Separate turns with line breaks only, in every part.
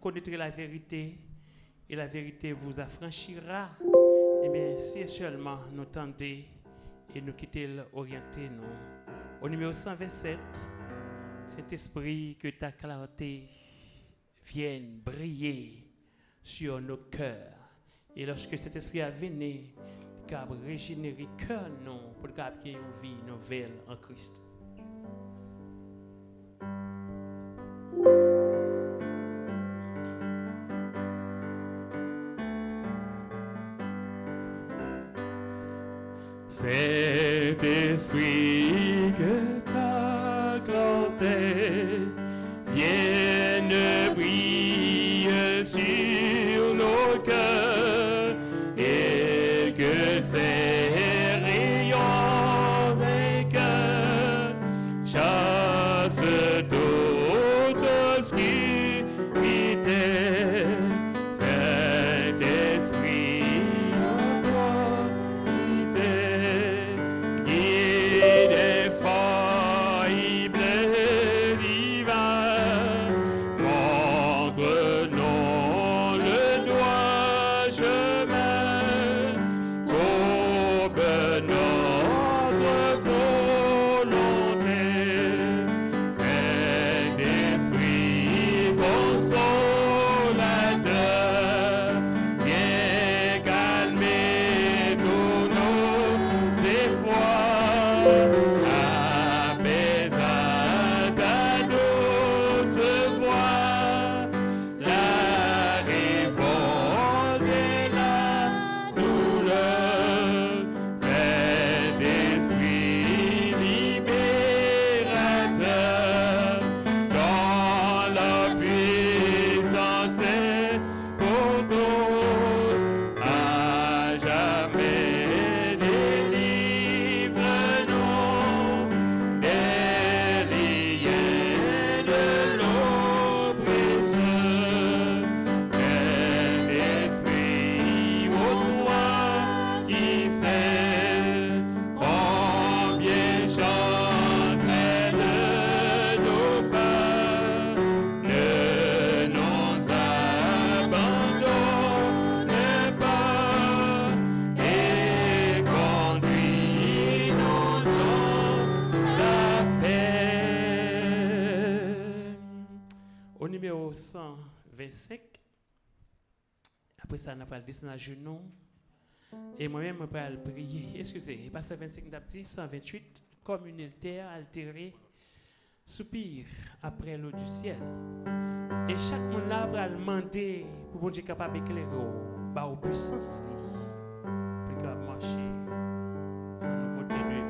connaîtrez la vérité et la vérité vous affranchira. Eh bien, si seulement nous tendez et nous quitter l'orienter, nous. Au numéro 127, cet esprit que ta clarté vienne briller sur nos cœurs. Et lorsque cet esprit a venu, il a régénéré cœur nous pour qu'il y ait une vie nouvelle en Christ. Cet esprit que ta clarté vienne briller sur nos cœurs et que ces rayons vainqueurs chassent toute obscurité. Cet esprit en toi Numéro 125. Après ça, on va descendre à genoux. Et moi-même, je vais prier. Excusez, pas 125 d'abdi, 128. Communautaire, altéré, soupir après l'eau du ciel. Et chaque monde là va demander pour bon Dieu capable d'éclairer au puissance pour qu'il marcher en nouveauté de vie.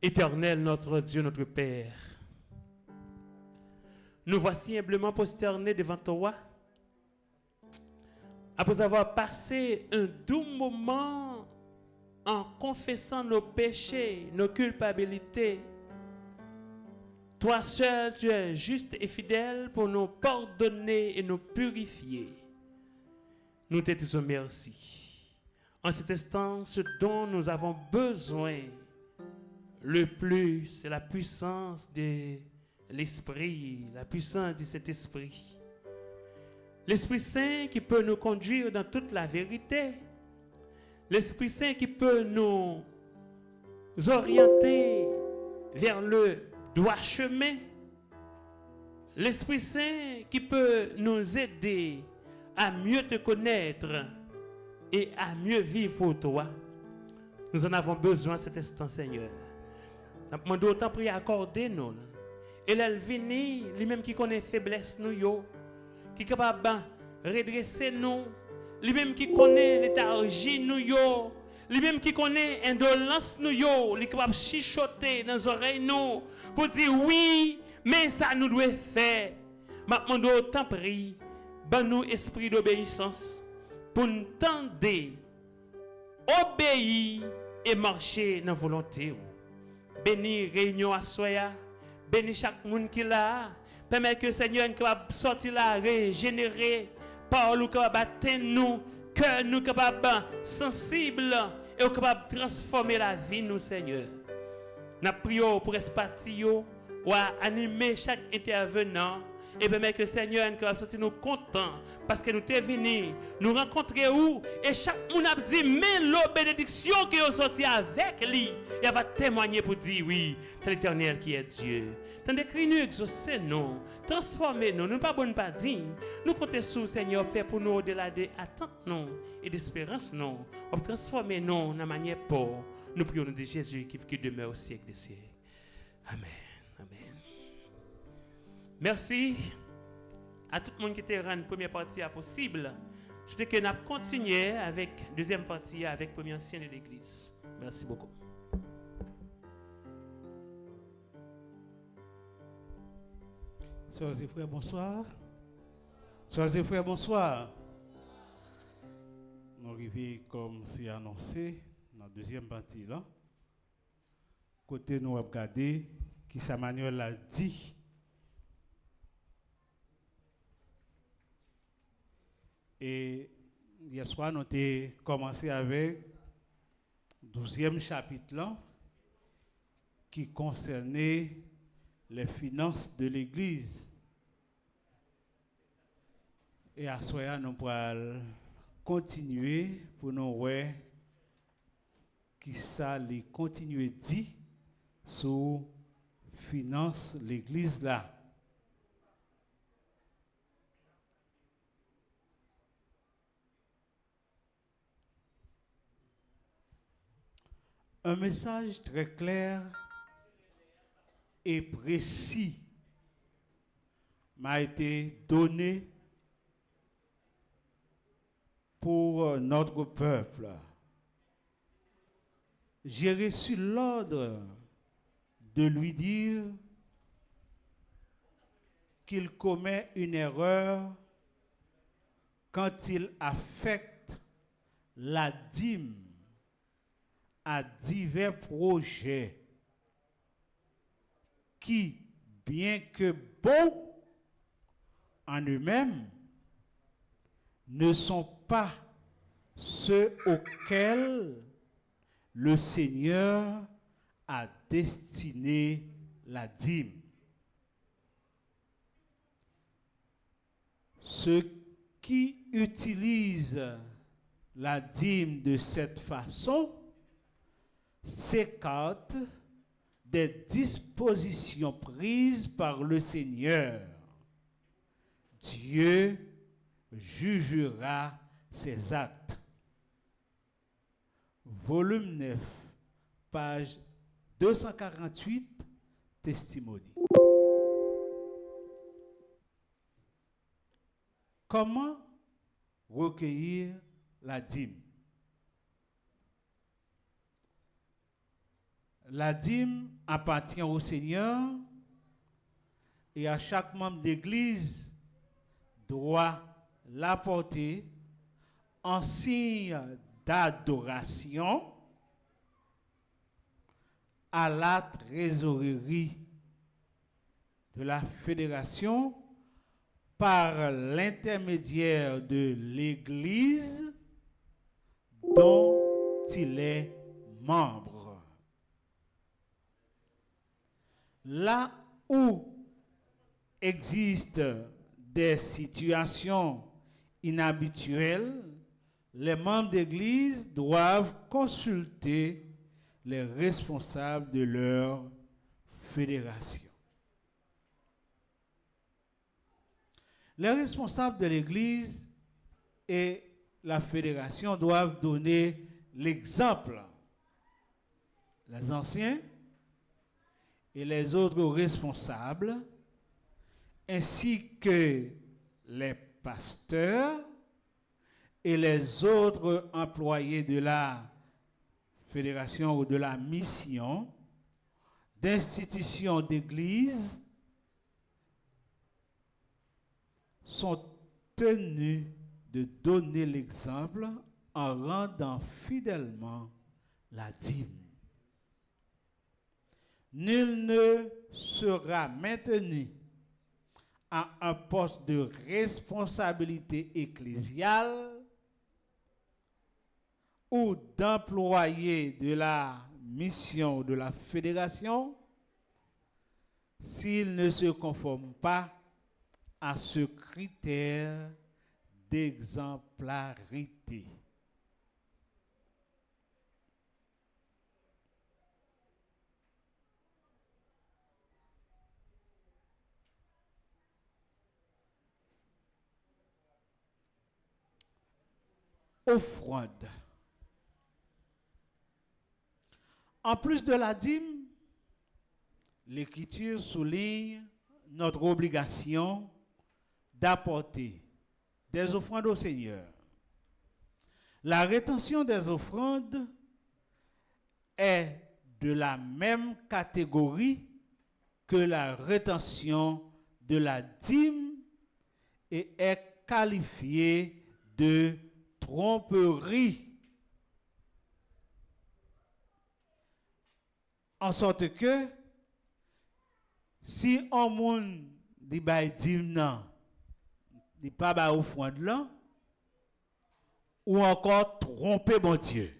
Éternel, notre Dieu, notre Père, nous voici humblement prosternés devant toi. Après avoir passé un doux moment en confessant nos péchés, nos culpabilités, toi seul, tu es juste et fidèle pour nous pardonner et nous purifier. Nous te disons merci. En cet instant, ce dont nous avons besoin le plus, c'est la puissance de l'Esprit, la puissance de cet Esprit. L'Esprit Saint qui peut nous conduire dans toute la vérité. L'Esprit Saint qui peut nous orienter vers le droit chemin. L'Esprit Saint qui peut nous aider à mieux te connaître et à mieux vivre pour toi. Nous en avons besoin cet instant, Seigneur. Nous demandons autant prier accorder nous. Et là, vini, lui-même qui connaît faiblesse nous yo, qui est capable de redresser nous, lui-même qui connaît léthargie nous yo, lui-même qui connaît indolence nous yo, lui capable de chichoter dans les oreilles nous pour dire oui, mais ça nous doit faire. Nous demandons autant prier, ban nous esprit d'obéissance pour nous tendre, obéir et marcher dans la volonté. Bénis réunion à soya, bénis chaque monde qui l'a, permet que le Seigneur soit sorti là, régénérer, parole capable atteindre nous, cœur nous capable sensible et capable de transformer la vie nous, Seigneur. Nous prions pour espace ou animer chaque intervenant et permet que le Seigneur nous sortir nous contents parce que nous sommes venus nous rencontrer où et chaque monde a dit mais la bénédiction qui est sortie avec lui et va témoigner pour dire oui c'est l'Éternel qui est Dieu. Tandis que nous exaucer nous, transformer nous, nous ne pas bon pas dire, nous comptons sur le Seigneur fait pour nous au-delà des attentes nous et d'espérance nous, pour transformer nous dans la manière pour nous prions de Jésus qui demeure au siècle des siècles. Amen. Amen. Merci à tout le monde qui était rendu première partie possible. Je veux que nous continuons avec deuxième partie avec premier ancien de l'église. Merci beaucoup.
Sœurs et frères, bonsoir. Sœurs et frères, bonsoir. Nous arrivons comme c'est annoncé dans la deuxième partie là. Côté nous avons regardé qui Samuel a dit. Et hier soir, nous avons commencé avec le 12e chapitre là, qui concernait les finances de l'Église. Et à ce moment, nous pourrons continuer pour nous voir qui ça les continuer dit sur finances de l'Église là. Un message très clair et précis m'a été donné pour notre peuple. J'ai reçu l'ordre de lui dire qu'il commet une erreur quand il affecte la dîme à divers projets qui, bien que bons en eux-mêmes, ne sont pas ceux auxquels le Seigneur a destiné la dîme. Ceux qui utilisent la dîme de cette façon s'écartent des dispositions prises par le Seigneur. Dieu jugera ses actes. Volume 9, page 248, Testimony. Comment recueillir la dîme? La dîme appartient au Seigneur et à chaque membre d'église doit l'apporter en signe d'adoration à la trésorerie de la fédération par l'intermédiaire de l'église dont il est membre. Là où existent des situations inhabituelles, les membres d'église doivent consulter les responsables de leur fédération. Les responsables de l'église et la fédération doivent donner l'exemple. Les anciens et les autres responsables, ainsi que les pasteurs et les autres employés de la fédération ou de la mission, d'institutions d'église, sont tenus de donner l'exemple en rendant fidèlement la dîme. Nul ne sera maintenu à un poste de responsabilité ecclésiale ou d'employé de la mission ou de la fédération s'il ne se conforme pas à ce critère d'exemplarité. Offrande. En plus de la dîme, l'Écriture souligne notre obligation d'apporter des offrandes au Seigneur. La rétention des offrandes est de la même catégorie que la rétention de la dîme et est qualifiée de tromperie. En sorte que si on moun dit bay dîme nan, dit pas bay offrande là, ou encore tromper bon Dieu.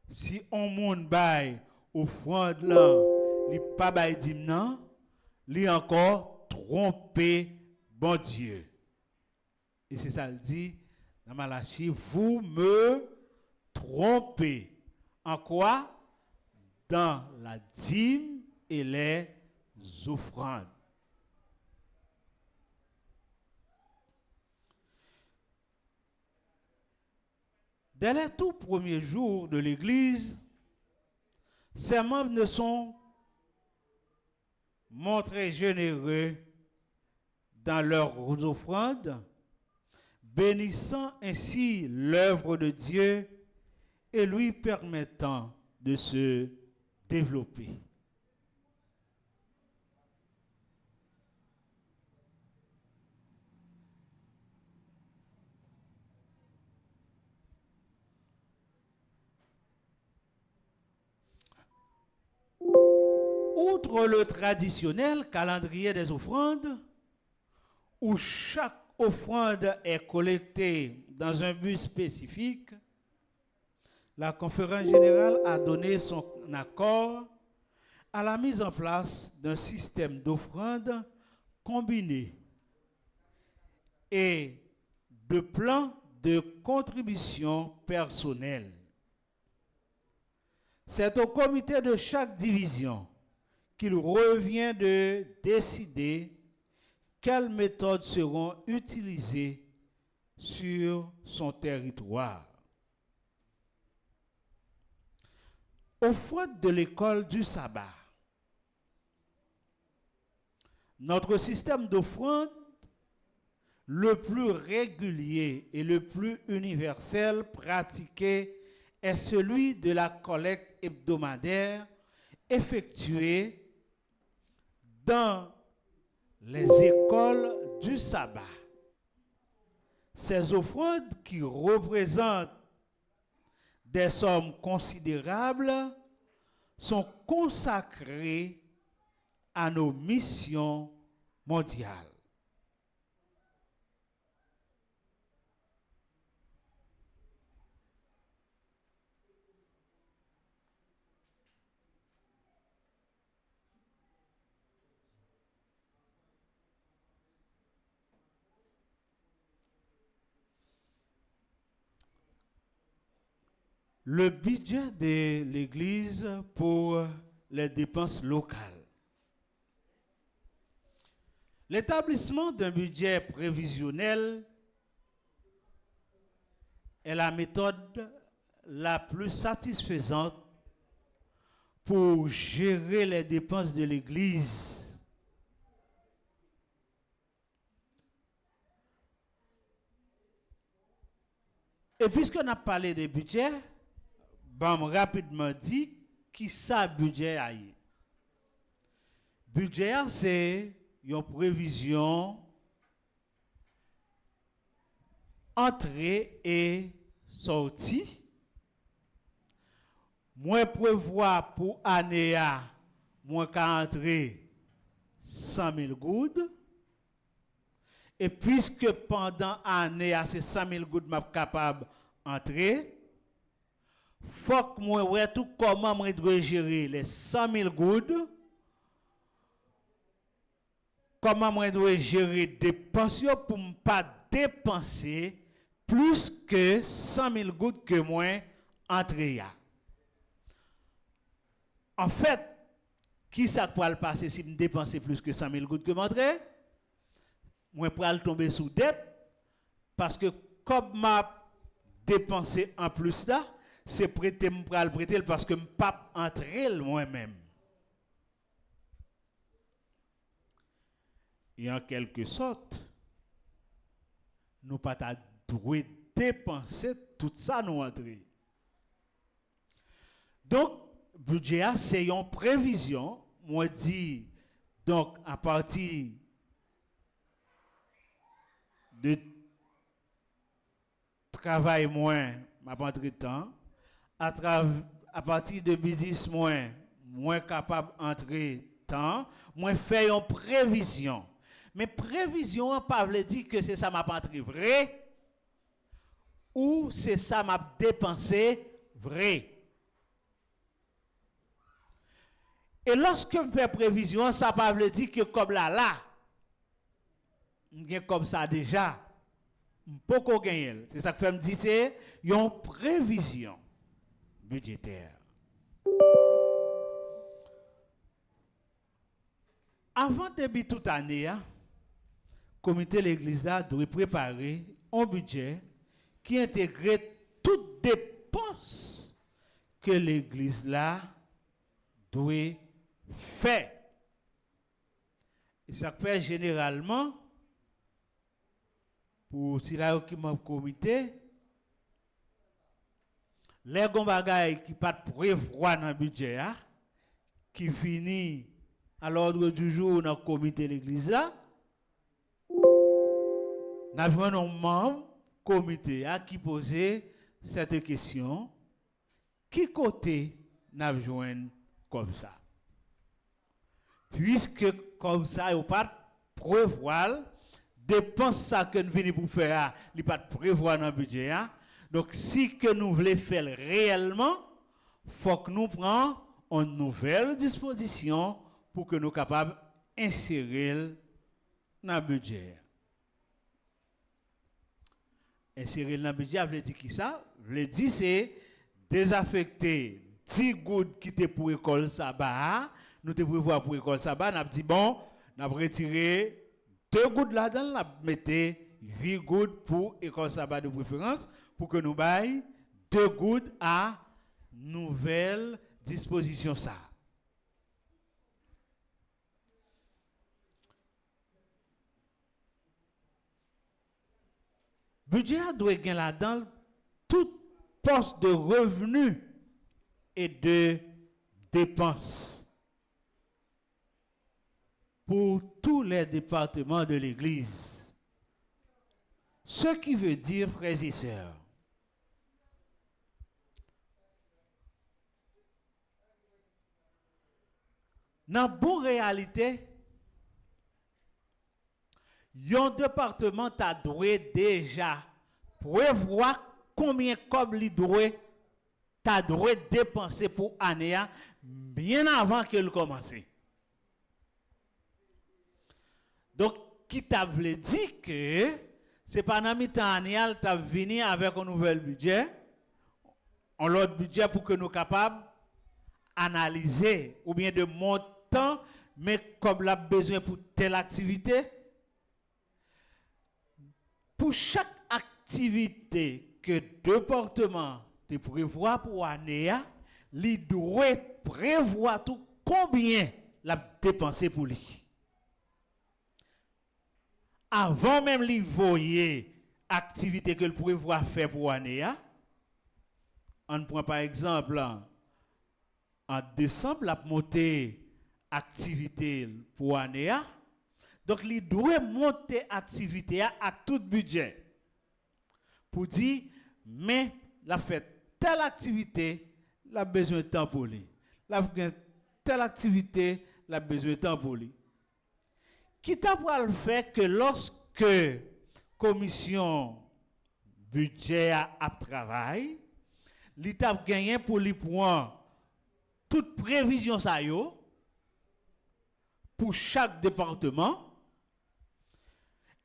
Si on moun bay offrande là, li pas bay dîme nan, li encore tromper bon Dieu. Et c'est ça le dit dans Malachie, vous me trompez. En quoi? Dans la dîme et les offrandes. Dès les tout premiers jours de l'Église, ses membres ne sont montrés généreux dans leurs offrandes, bénissant ainsi l'œuvre de Dieu et lui permettant de se développer. Outre le traditionnel calendrier des offrandes, où chaque offrande est collectée dans un but spécifique, la conférence générale a donné son accord à la mise en place d'un système d'offrandes combiné et de plans de contribution personnelle. C'est au comité de chaque division qu'il revient de décider quelles méthodes seront utilisées sur son territoire. Offrande de l'école du sabbat. Notre système d'offrande le plus régulier et le plus universel pratiqué est celui de la collecte hebdomadaire effectuée dans les écoles du sabbat. Ces offrandes qui représentent des sommes considérables sont consacrées à nos missions mondiales. Le budget de l'Église pour les dépenses locales. L'établissement d'un budget prévisionnel est la méthode la plus satisfaisante pour gérer les dépenses de l'Église. Et puisqu'on a parlé de budget, bon, rapidement dit, qui ça budget a eu? Budget, c'est une prévision entrée et sortie. Moi prévois pour année à moi qu'à entrer 100 000 gouttes. Et puisque pendant année à ces 100 000 gouttes m'a capable d'entrer, faut que moi ouais tout comment moi dois gérer les 100 000 gouttes. Comment moi dois gérer dépenses pour ne pas dépenser plus que 100 000 gouttes que moi entré. En fait, qui ça peut le passer si je dépense plus que 100 000 gouttes que m'entrée? Moi pourrais tomber sous dette parce que comme m'a dépensé en plus là, c'est prêter me prêter parce que m'pas entrer moi-même. Et en quelque sorte, nous pas doué dépenser tout ça nous entrer. Donc budget c'est une prévision, moi dit donc à partir de travail moins m'a pas de temps à partir de business moins capable entrer temps moins fait une prévision. Mais prévision pas veut dire que c'est ça m'a pas entré vrai ou c'est ça m'a dépensé vrai. Et lorsque je fais prévision, ça pas veut dire que comme là, comme ça déjà, pas qu'on gagne. C'est ça que je me dis, c'est une prévision budgétaire. Avant de début toute année, le comité de l'église doit préparer un budget qui intègre toutes dépenses que l'église là doit faire. Et ça fait généralement pour si là qui m'a comité les gon bagay qui pas prévoir dans budget qui finit à l'ordre du jour dans le comité de l'église là n'a vu un membre comité qui posait cette question qui côté n'a joindre comme ça puisque comme ça il pas prévoir dépense ça que nous venons pour faire il pas prévoir dans le budget donc si que nous voulons faire réellement faut que nous prenions une nouvelle disposition pour que nous soyons capables d'insérer dans le budget. Insérer dans le budget, veut dire qui ça? Veut dire c'est désaffecter 10 gouttes qui étaient pour l'école sabbat. Nous te prévoir pour l'école sabbat, nous avons dit bon, nous avons retiré 2 gouttes là-dedans, nous avons mis 8 gouttes pour l'école sabbat de préférence pour que nous baillons 2 gouttes à nouvelle disposition ça. Budget doit gagner là-dedans tout poste de revenus et de dépenses. pour tous les départements de l'Église. Ce qui veut dire, frères et sœurs, dans la bonne réalité, un département t'a doué déjà prévoir combien comme il doit t'a doué dépenser pour année bien avant qu'elle commence. Donc qui t'a voulu dire que c'est pas dans mi-temps annuel t'a venu avec un nouvel budget, un autre budget pour que nous capables analyser ou bien de montant mais comme l'a besoin pour telle activité. Pour chaque activité que le département te prévoit pour l'année, il doit prévoir tout combien l'a dépensé pour lui. Avant même de voyer activité que le prévoit faire pour l'année, on prend par exemple en décembre la montée activité pour l'année. Donc, il doit monter l'activité à tout budget. Pour dire, mais la fait telle activité, la besoin de temps pour lui. La fait telle activité, la besoin de temps pour lui. Quitte à le fait que lorsque commission budget a travail, l'État gagné pour lui prendre toute prévision ça yo pour chaque département.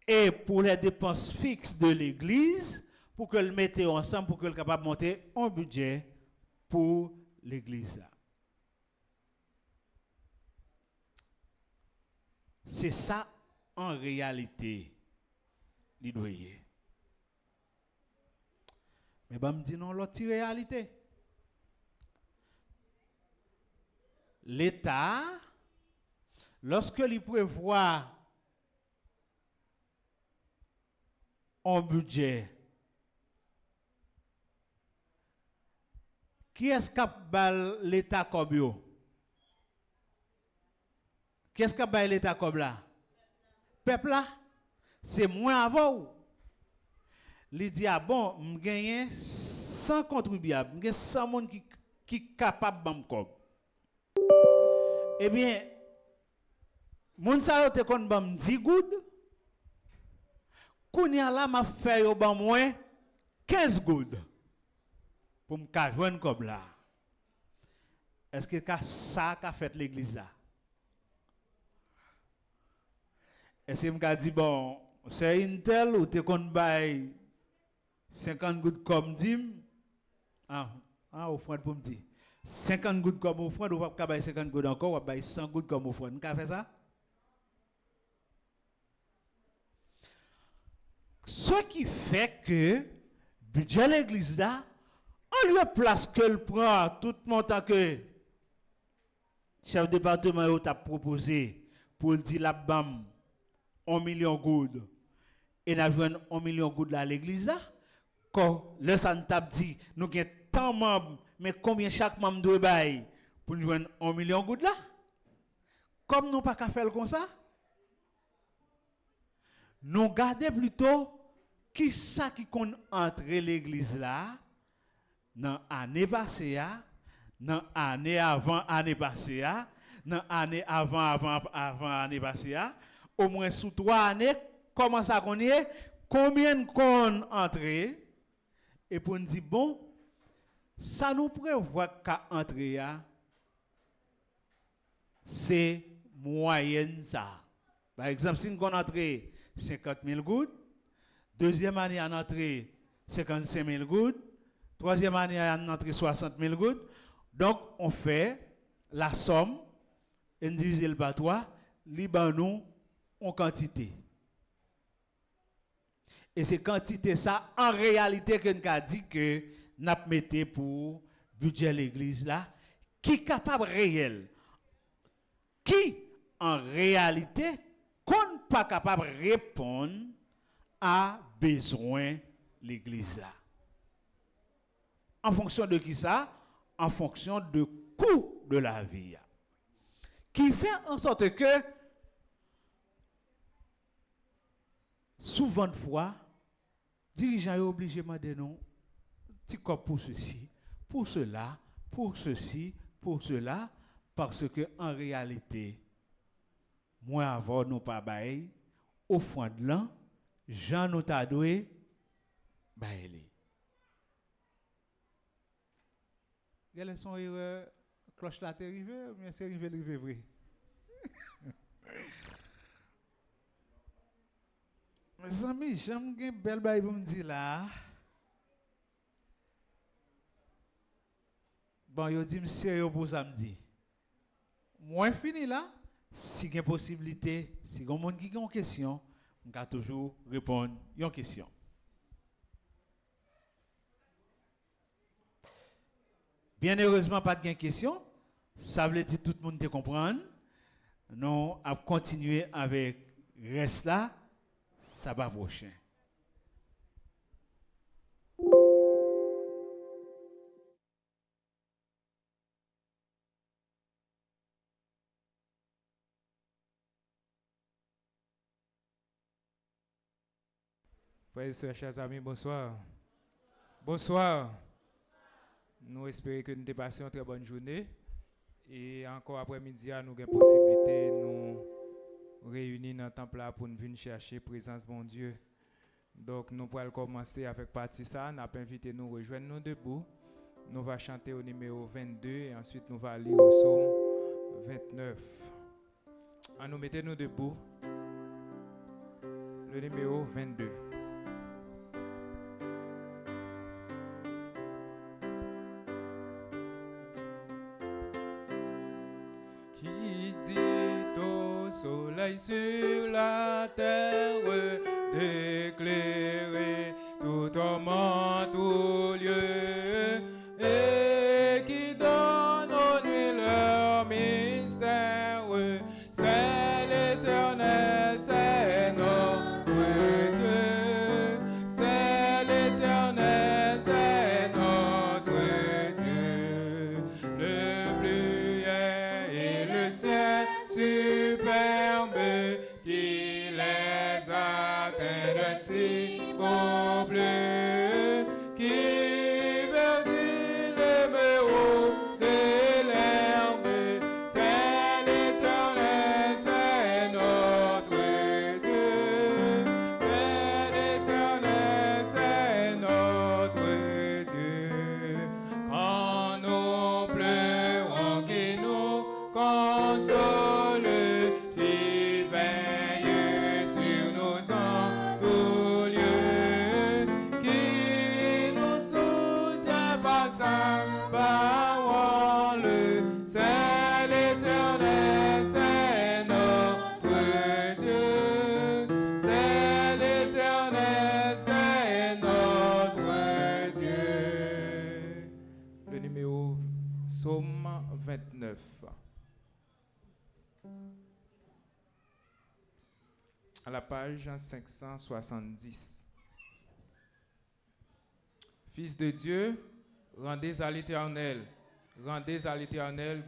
Et pour les dépenses fixes de l'Église, pour que le mette ensemble, pour que le capable de monter un budget pour l'Église. C'est ça en réalité, les doyers. Mais je me dis non, l'autre réalité. L'État, lorsque il prévoit un budget, qui est-ce qui a l'État comme yo? Qui est-ce qui a l'État comme là? Peuple là, c'est moins avant. Il dit, ah bon, je gagne 100 contribuables, je gagne 100 personnes qui sont capables de me comme. Eh bien, moun sa yo te kon bam 10 goud, kounya la m'a fait yo ban moins 15 goud pour me joindre comme là. Est-ce que ça qu'a fait l'église là? Est-ce que m'a dit bon, c'est une telle ou te kon bay 50 goud comme dim? Offrande pour me dire. 50 gouttes comme offrande, ou pas bay 50 gouttes encore, ou bay 100 gouttes comme offrande. Vous avez fait ça? Ce qui fait que budget de l'église là, on lui place que le prend tout montant que chef de département a proposé pour le dire la bam 1 million de gouttes et n'a joué 1 million de gouttes à l'église là. Quand le santab dit nous avons tant de membres, mais combien chaque membre doit bailler pour nous joindre 1 million de gouttes là? Comme nous pas qu'à faire comme ça, nous gardons plutôt qui ça qui qu'on entre l'église là dans l'année passée, dans l'année avant année passée, dans l'année avant année passée, au moins sous 3 années, comment ça qu'on est, combien qu'on entre et pour nous dire bon, ça nous prévoit qu'à entrer, c'est moyenne ça. Par exemple, si nous entre 50 000 gouttes, deuxième année en entrée 55 000 gouttes, troisième année en entrée 60 000 gouttes. Donc, on fait la somme, et divise par 3, nous en quantité. Et c'est quantité ça, en réalité, que nous avons dit que nous avons mis pour budget l'église là, qui est capable réel, qui en réalité, qu'on n'est pas capable de répondre à besoin l'église là. En fonction de qui ça? En fonction de coût de la vie. Qui fait en sorte que souvent de fois, dirigeants sont obligés de demander non, petit corps pour ceci, pour cela, pour ceci, pour cela, parce que en réalité, moi avant nous pas bail, au fond de l'an, Jean nous t'a doué, bail. Quelle est son erreur? Cloche là t'est arrivé, mais c'est arrivé vrai. Mes amis, j'aime une belle bail pour me dire là. Bon, yo dit sérieux pour samedi. Moi fini là, si il y a possibilité, si il y a monde qui a une question, on peut toujours répondre à une question. Bien heureusement, pas de question. Ça veut dire que tout le monde te comprend. Nous allons continuer avec le reste là, ça va prochain.
Frères et sœurs, chers amis, bonsoir. Bonsoir. Nous espérons que nous avons passé une très bonne journée. Et encore après-midi, nous avons la possibilité de nous réunir dans le temple là pour nous venir chercher la présence de bon Dieu. Donc, nous pourrons commencer avec partie ça. Nous avons invité nous à rejoindre nous debout. Nous allons chanter au numéro 22 et ensuite nous allons lire au psaume 29. En nous mettons nous debout. Le numéro 22. Qui dit au soleil sur la terre d'éclairer tout homme en tout lieu et qui donne aux nuits leur mystère, c'est l'Éternel, c'est notre Dieu, c'est l'Éternel, c'est notre Dieu, le bleuet et le ciel superbe qui les atteint de si beau bleu, qui verdit les méaux de l'herbe, c'est l'Éternel, c'est notre Dieu, c'est l'Éternel, c'est notre Dieu. Quand nous pleurons, qui nous console, qui veille sur nous en tout lieu, qui nous soutient par sa parole, c'est l'Éternel, c'est notre Dieu, c'est l'Éternel, c'est notre Dieu. Le numéro psaume 29. À la page 570. Fils de Dieu, rendez à l'Éternel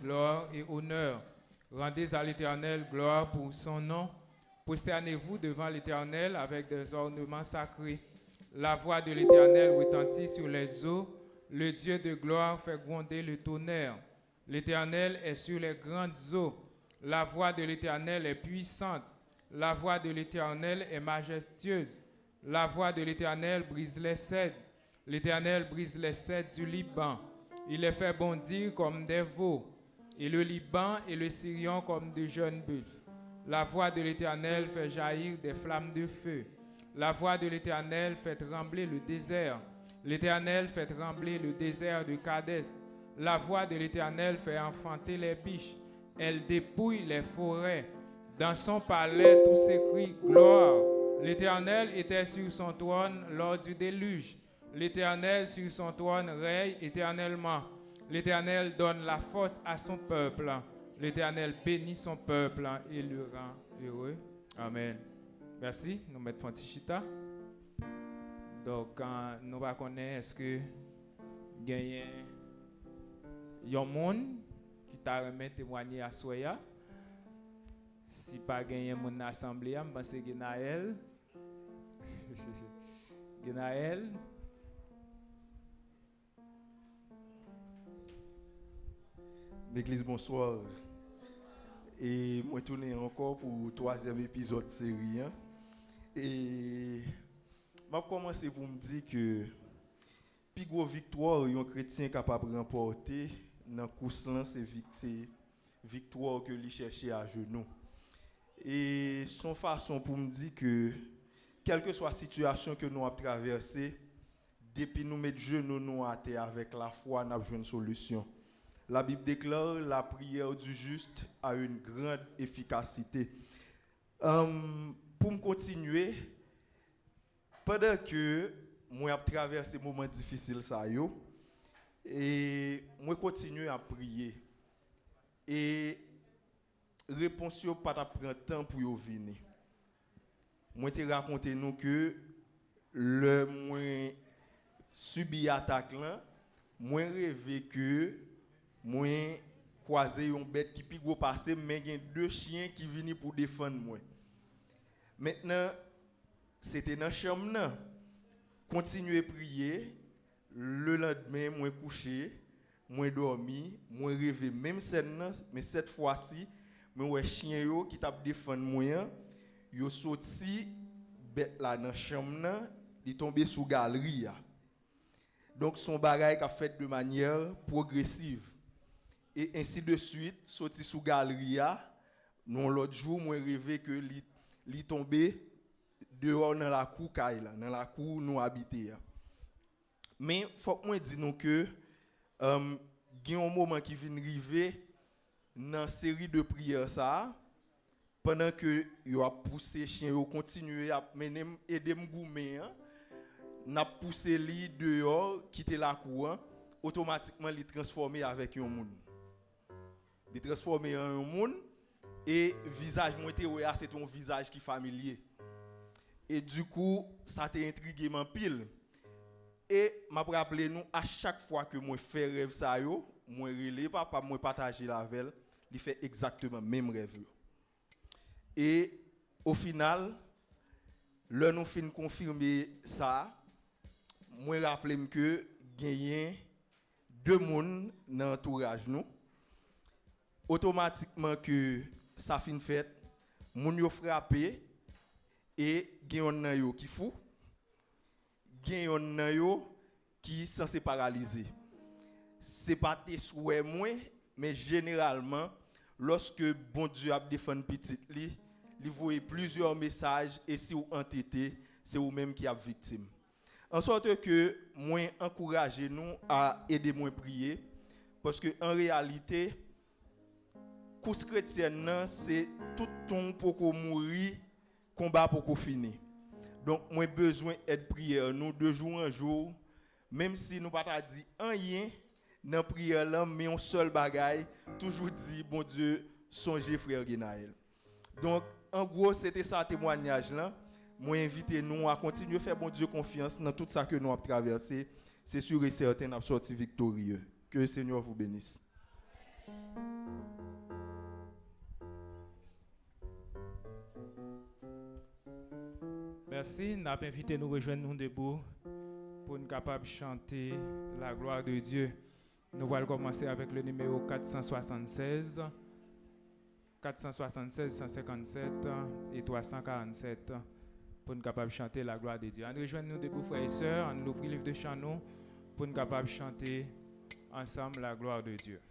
gloire et honneur. Rendez à l'Éternel gloire pour son nom. Prosternez-vous devant l'Éternel avec des ornements sacrés. La voix de l'Éternel retentit sur les eaux. Le Dieu de gloire fait gronder le tonnerre. L'Éternel est sur les grandes eaux. La voix de l'Éternel est puissante. La voix de l'Éternel est majestueuse. La voix de l'Éternel brise les cèdres. L'Éternel brise les cèdres du Liban. Il les fait bondir comme des veaux. Et le Liban et le Sirion comme de jeunes bœufs. La voix de l'Éternel fait jaillir des flammes de feu. La voix de l'Éternel fait trembler le désert. L'Éternel fait trembler le désert de Kadès. La voix de l'Éternel fait enfanter les biches. Elle dépouille les forêts. Dans son palais, tout s'écrie gloire. L'Éternel était sur son trône lors du déluge. L'Éternel sur son trône règne éternellement. L'Éternel donne la force à son peuple. L'Éternel bénit son peuple et le rend heureux. Amen. Merci. Nous mettons Fantichita. Donc, nous va connaître est-ce que il y a un monde qui t'a remis témoigner à Soya. Si pas gagné mon assemblée, je pense que Naël Genaël.
L'église, bonsoir. Et moi, tourné encore pour le 3e épisode de série. Hein. Et je vais commencer pour me dire que plus grosse victoire un chrétien capable de remporter dans la course, c'est victoire que lui cherchait à genoux. Et son façon pour me dire que quelle que soit la situation que nous avons traversée, depuis nous mettre genoux nous à terre avec la foi, nous avons une solution. La Bible déclare la prière du juste a une grande efficacité. Pour me continuer, pendant que moi j'ai traversé des moments difficiles ça yo, et moi continue à prier. Et réponse yo pas prendre temps pour yo venir. Moi te raconter nous que le moi subi attaque là, moi rêvé que moi croisé une bête qui pi gros passer mais il y a 2 chiens qui viennent pour défendre moi. Maintenant c'était dans chambre là. Continuer prier, le lendemain moi couché, moi dormi, moi rêvé même scène mais cette fois-ci moi ouais chien yo qui t'a défendre moi, yo sorti bête là dans chambre là, il tombé sous galerie. Donc son bagage a fait de manière progressive. Et ainsi de suite, sorti sous galerie, non l'autre jour, moi rêvé que li tombé dehors dans la cour dans la cour nous habiter. Mais faut que moi dise nous que il y a un moment qui vient arriver dans série de prières ça pendant que yo a poussé chien yo continuer à mener aider m'goumer n'a poussé li dehors quitter la cour automatiquement li transformer avec un monde. De transformer en un monde et visage moi c'est un visage qui familier et du coup ça t'a intrigué man pile et m'a rappelé nous à chaque fois que moi fais rêve ça yo moi relé papa moi partager la veille il fait exactement même rêve et au final là nous fin confirmer ça moi rappelé que gagné 2 monde dans entourage nous automatiquement que ça fin fait moun yo frappé et gen yon nan yo qui fou gen yon nan yo qui censé paralyser c'est pas tes souhaits moins mais généralement lorsque bon Dieu a défendre petit li voyait plusieurs messages et si ou entêté c'est ou même qui a victime en sorte que moi encourager nous à aider moi prier parce que en réalité course chrétienne c'est tout ton pour qu'on mourir combat pour qu'on finisse donc moi besoin aide prière nous de jour en jour même si nous pas dit rien dans prière là mais un seul bagaille toujours dit bon Dieu songez frère Genaël donc en gros c'était ça témoignage là moi inviter nous à continuer faire bon Dieu confiance dans tout ça que nous avons traversé c'est sûr et certain à sortir victorieux que le Seigneur vous bénisse.
Merci. Nous avons invité nous rejoindre nous debout pour nous capables de chanter la gloire de Dieu. Nous allons commencer avec le numéro 476, 157 et 347 pour nous capables de chanter la gloire de Dieu. Nous rejoignons nous debout, frères et sœurs, nous ouvrons le livre de chants pour nous capables de chanter ensemble la gloire de Dieu.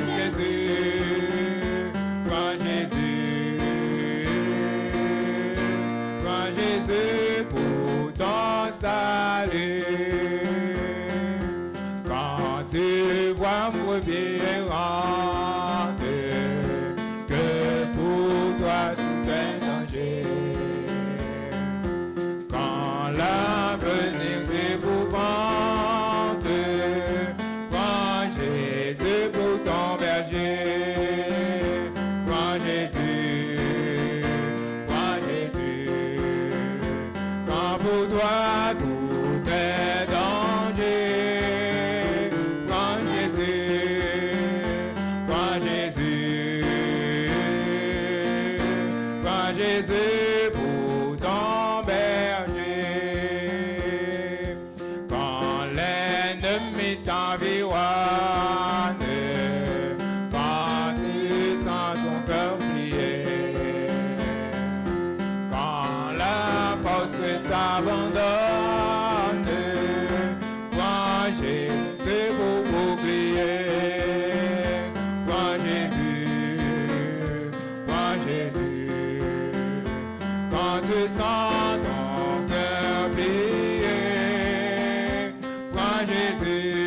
Jésus,
vois brebis errantes, que pour toi tout est danger. Quand l'avenir t'épouvante, prends Jésus pour ton berger. Prends Jésus, prends Jésus. Quand pour toi tout est danger, prends Jésus, prends Jésus, prends Jésus pour ton berger. Quand l'ennemi t'environne, quand tu sens ton cœur plier, quand la force t'abandonne, prends Jésus pour bouclier. Prends Jésus, prends Jésus. Quand tu sens ton cœur plier, prends Jésus,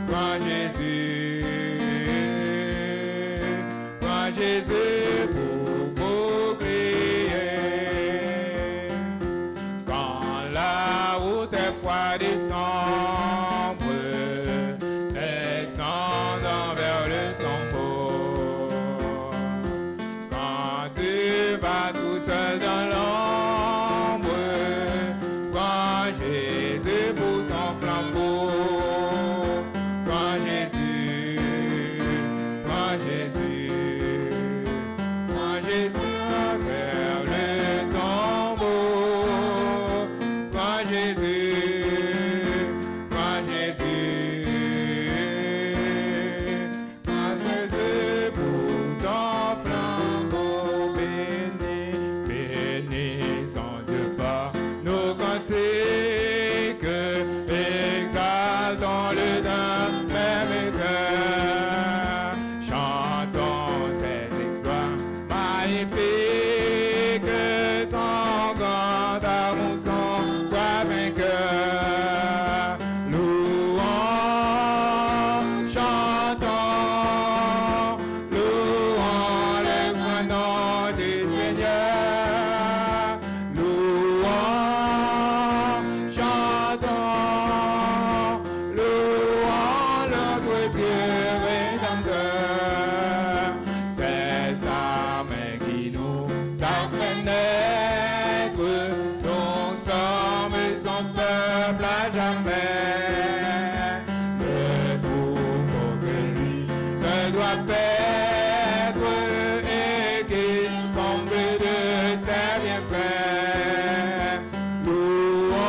prends Jésus, prends Jésus pour bouclier. Quand la route est froide et sombre, descendant vers le tombeau, quand tu vas tout seul dans l'ombre, prends Jésus pour ton flambeau. Prends Jésus, prends Jésus, prends Jésus vers le tombeau. Prends Jésus, prends Jésus, prends Jésus pour ton flambeau. Béni, bénissons Dieu par nos cantiques, exaltons le d'un même cœur, chantons ses exploits magnifiques, sans grand amour, sans toi vainqueur. Louons, chantons, louons le grand nom du Seigneur. Louons, chantons, louons notre Dieu rédempteur. C'est sa main qui nous a fait naître, nous sommes son peuple à jamais. Le troupeau que lui seul doit paître et qu'il comble de ses bienfaits. Louons,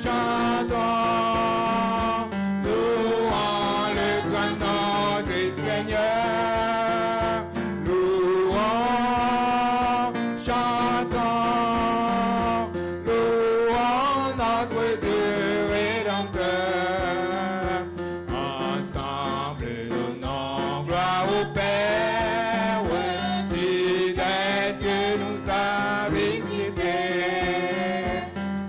chantons, louons le grand nom du Seigneur. Louons, chantons, louons notre Dieu rédempteur. Ensemble, donnons gloire au Père, qui des cieux nous a visités.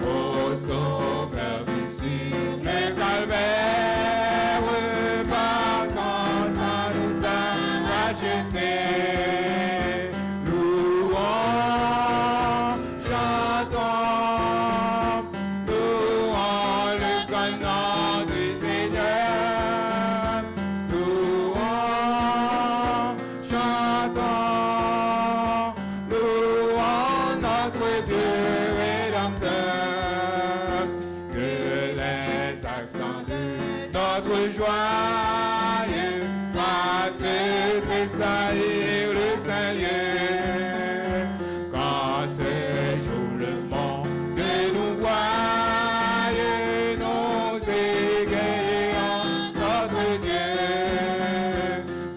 Au Sauveur qui sur le calvaire, par son sang nous a rachetés. Louons, chantons, louons le grand nom du Seigneur. Louons, chantons, louons notre Dieu rédempteur. Que les accents de notre joyeux fassent tressaillir le Saint-Lieu. Quand ce jour le monde nous voie, nous égayons notre Dieu.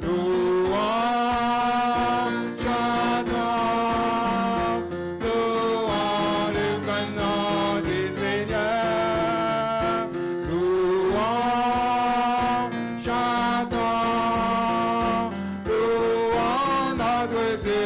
Louons, chantons, louons le grand nom du Seigneur. Louons, chantons, louons notre Dieu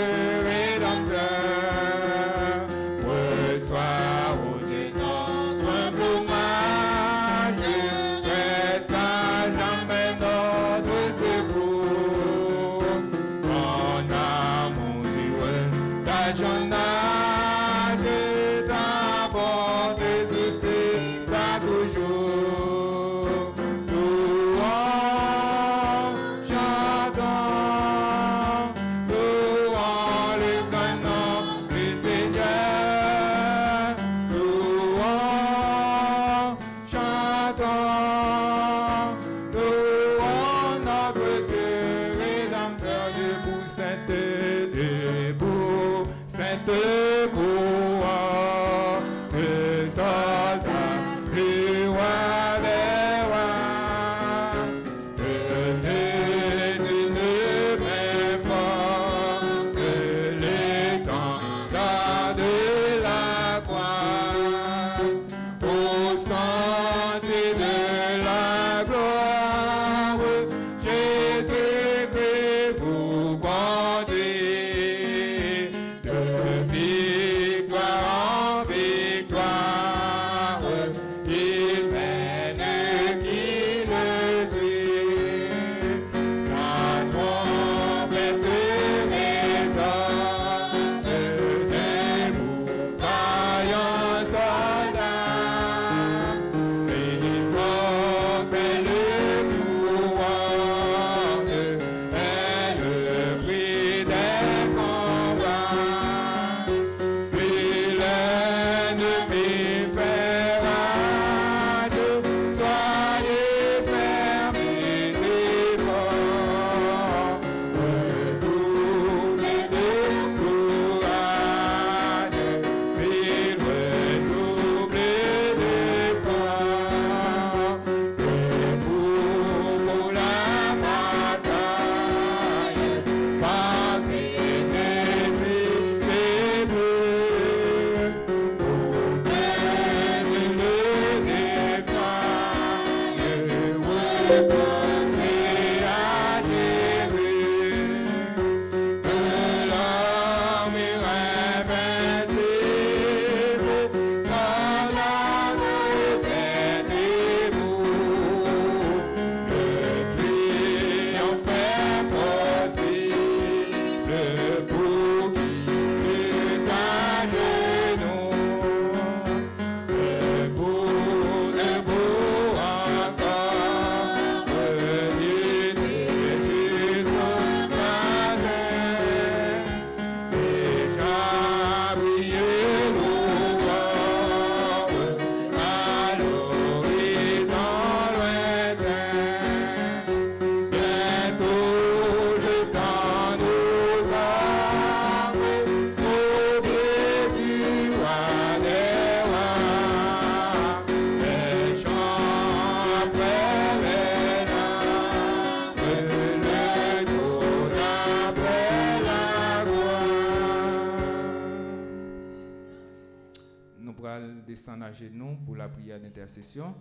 Descendre à genoux pour la prière d'intercession.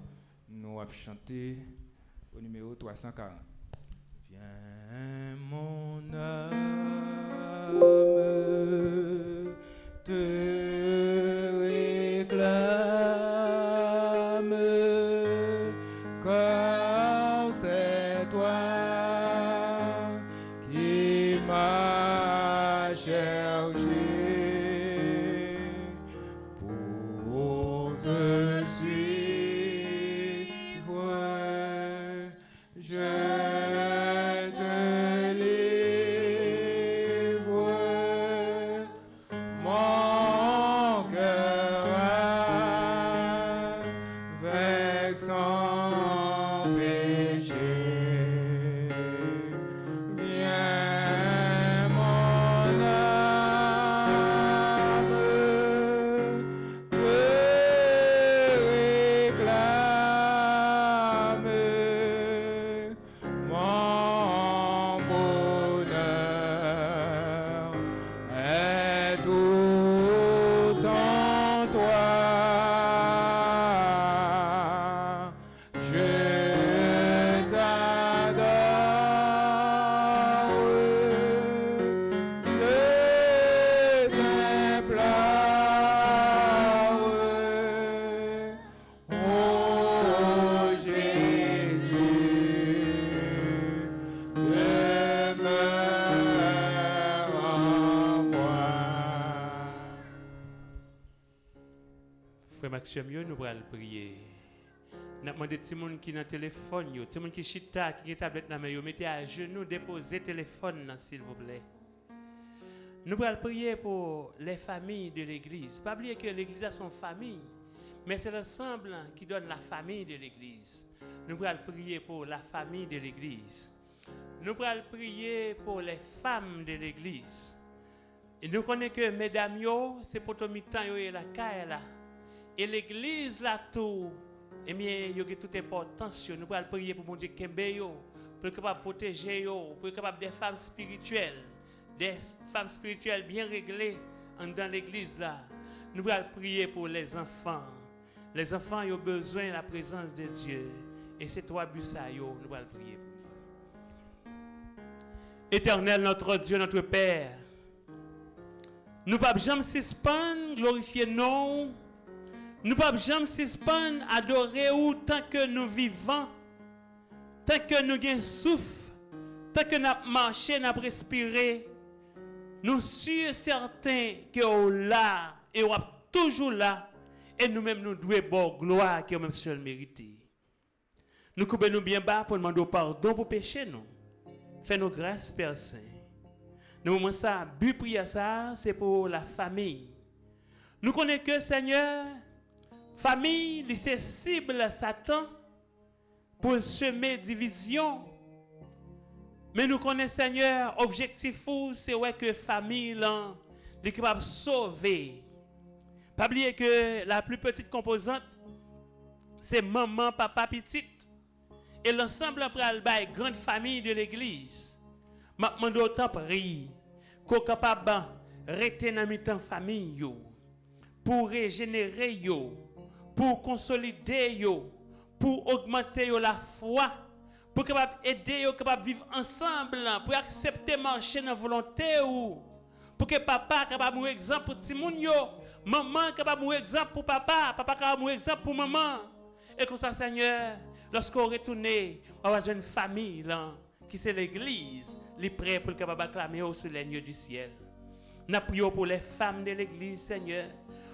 Nous allons chanter au numéro 340. Viens mon âme te réclame, car c'est toi qui m'as cherché. Te suivre, je te livre mon cœur avec son péché. Viens mon âme, mon bonheur est tout en toi. Je t'adore, je t'implore, oh Jésus.
Frère Maxime, nous allons prier. Nous avons demandé à tout le monde qui est dans le téléphone, tout le monde qui est chita, qui est tablette dans la main, mettez à genoux, déposez le téléphone, s'il vous plaît. Nous allons prier pour les familles de l'Église. Pas oublier que l'Église a son famille, mais c'est l'ensemble qui donne la famille de l'Église. Nous allons prier pour la famille de l'Église. Nous allons prier pour les femmes de l'Église. Et nous connaissons que mesdames, c'est pour tout le temps et la caille là. Et l'Église là tout, et bien, il y a toute importance. Nous allons prier pour mon Dieu Kembe, pour être capable de protéger, pour être capable des femmes spirituelles bien réglées dans l'église là. Nous allons prier pour les enfants. Les enfants ont besoin de la présence de Dieu. Et c'est toi, Bussayo, nous allons prier pour eux. Éternel, notre Dieu, notre Père, nous ne pouvons jamais suspendre, glorifier non. Nous ne pouvons jamais suspendre, adorer ou tant que nous vivons, tant que nous avons souffle, tant que nous avons marché, nous avons respiré. Nous sommes certains que nous sommes là et nous sommes toujours là. Et nous-mêmes, nous devons avoir gloire qui est même seul mérité. Nous coupons nous bien bas pour demander pardon pour pécher nous. Fais-nous grâce, Père Saint. Nous moment ça, but prière ça, c'est pour la famille. Nous connaissons que Seigneur, famille, c'est cible Satan pour semer division. Mais nous connaissons Seigneur, objectif c'est ouais que famille là, est capable de sauver. Pas oublier que la plus petite composante, c'est maman, papa, petite. Et l'ensemble après la grande famille de l'église. Maintenant, d'autant prie qu'on est capable de rester dans la famille pour régénérer, pour consolider, pour augmenter la foi, pour capable aider, capable vivre ensemble, pour accepter marcher dans la volonté ou pour que papa capable un exemple pour petit moun yo, maman capable un exemple pour papa, papa capable un exemple pour maman. Et comme ça Seigneur, lorsqu'on retourne, on va avoir une famille là, qui c'est l'église, les prêts pour capable acclamer au soleil du ciel. Nous prions pour les femmes de l'église Seigneur.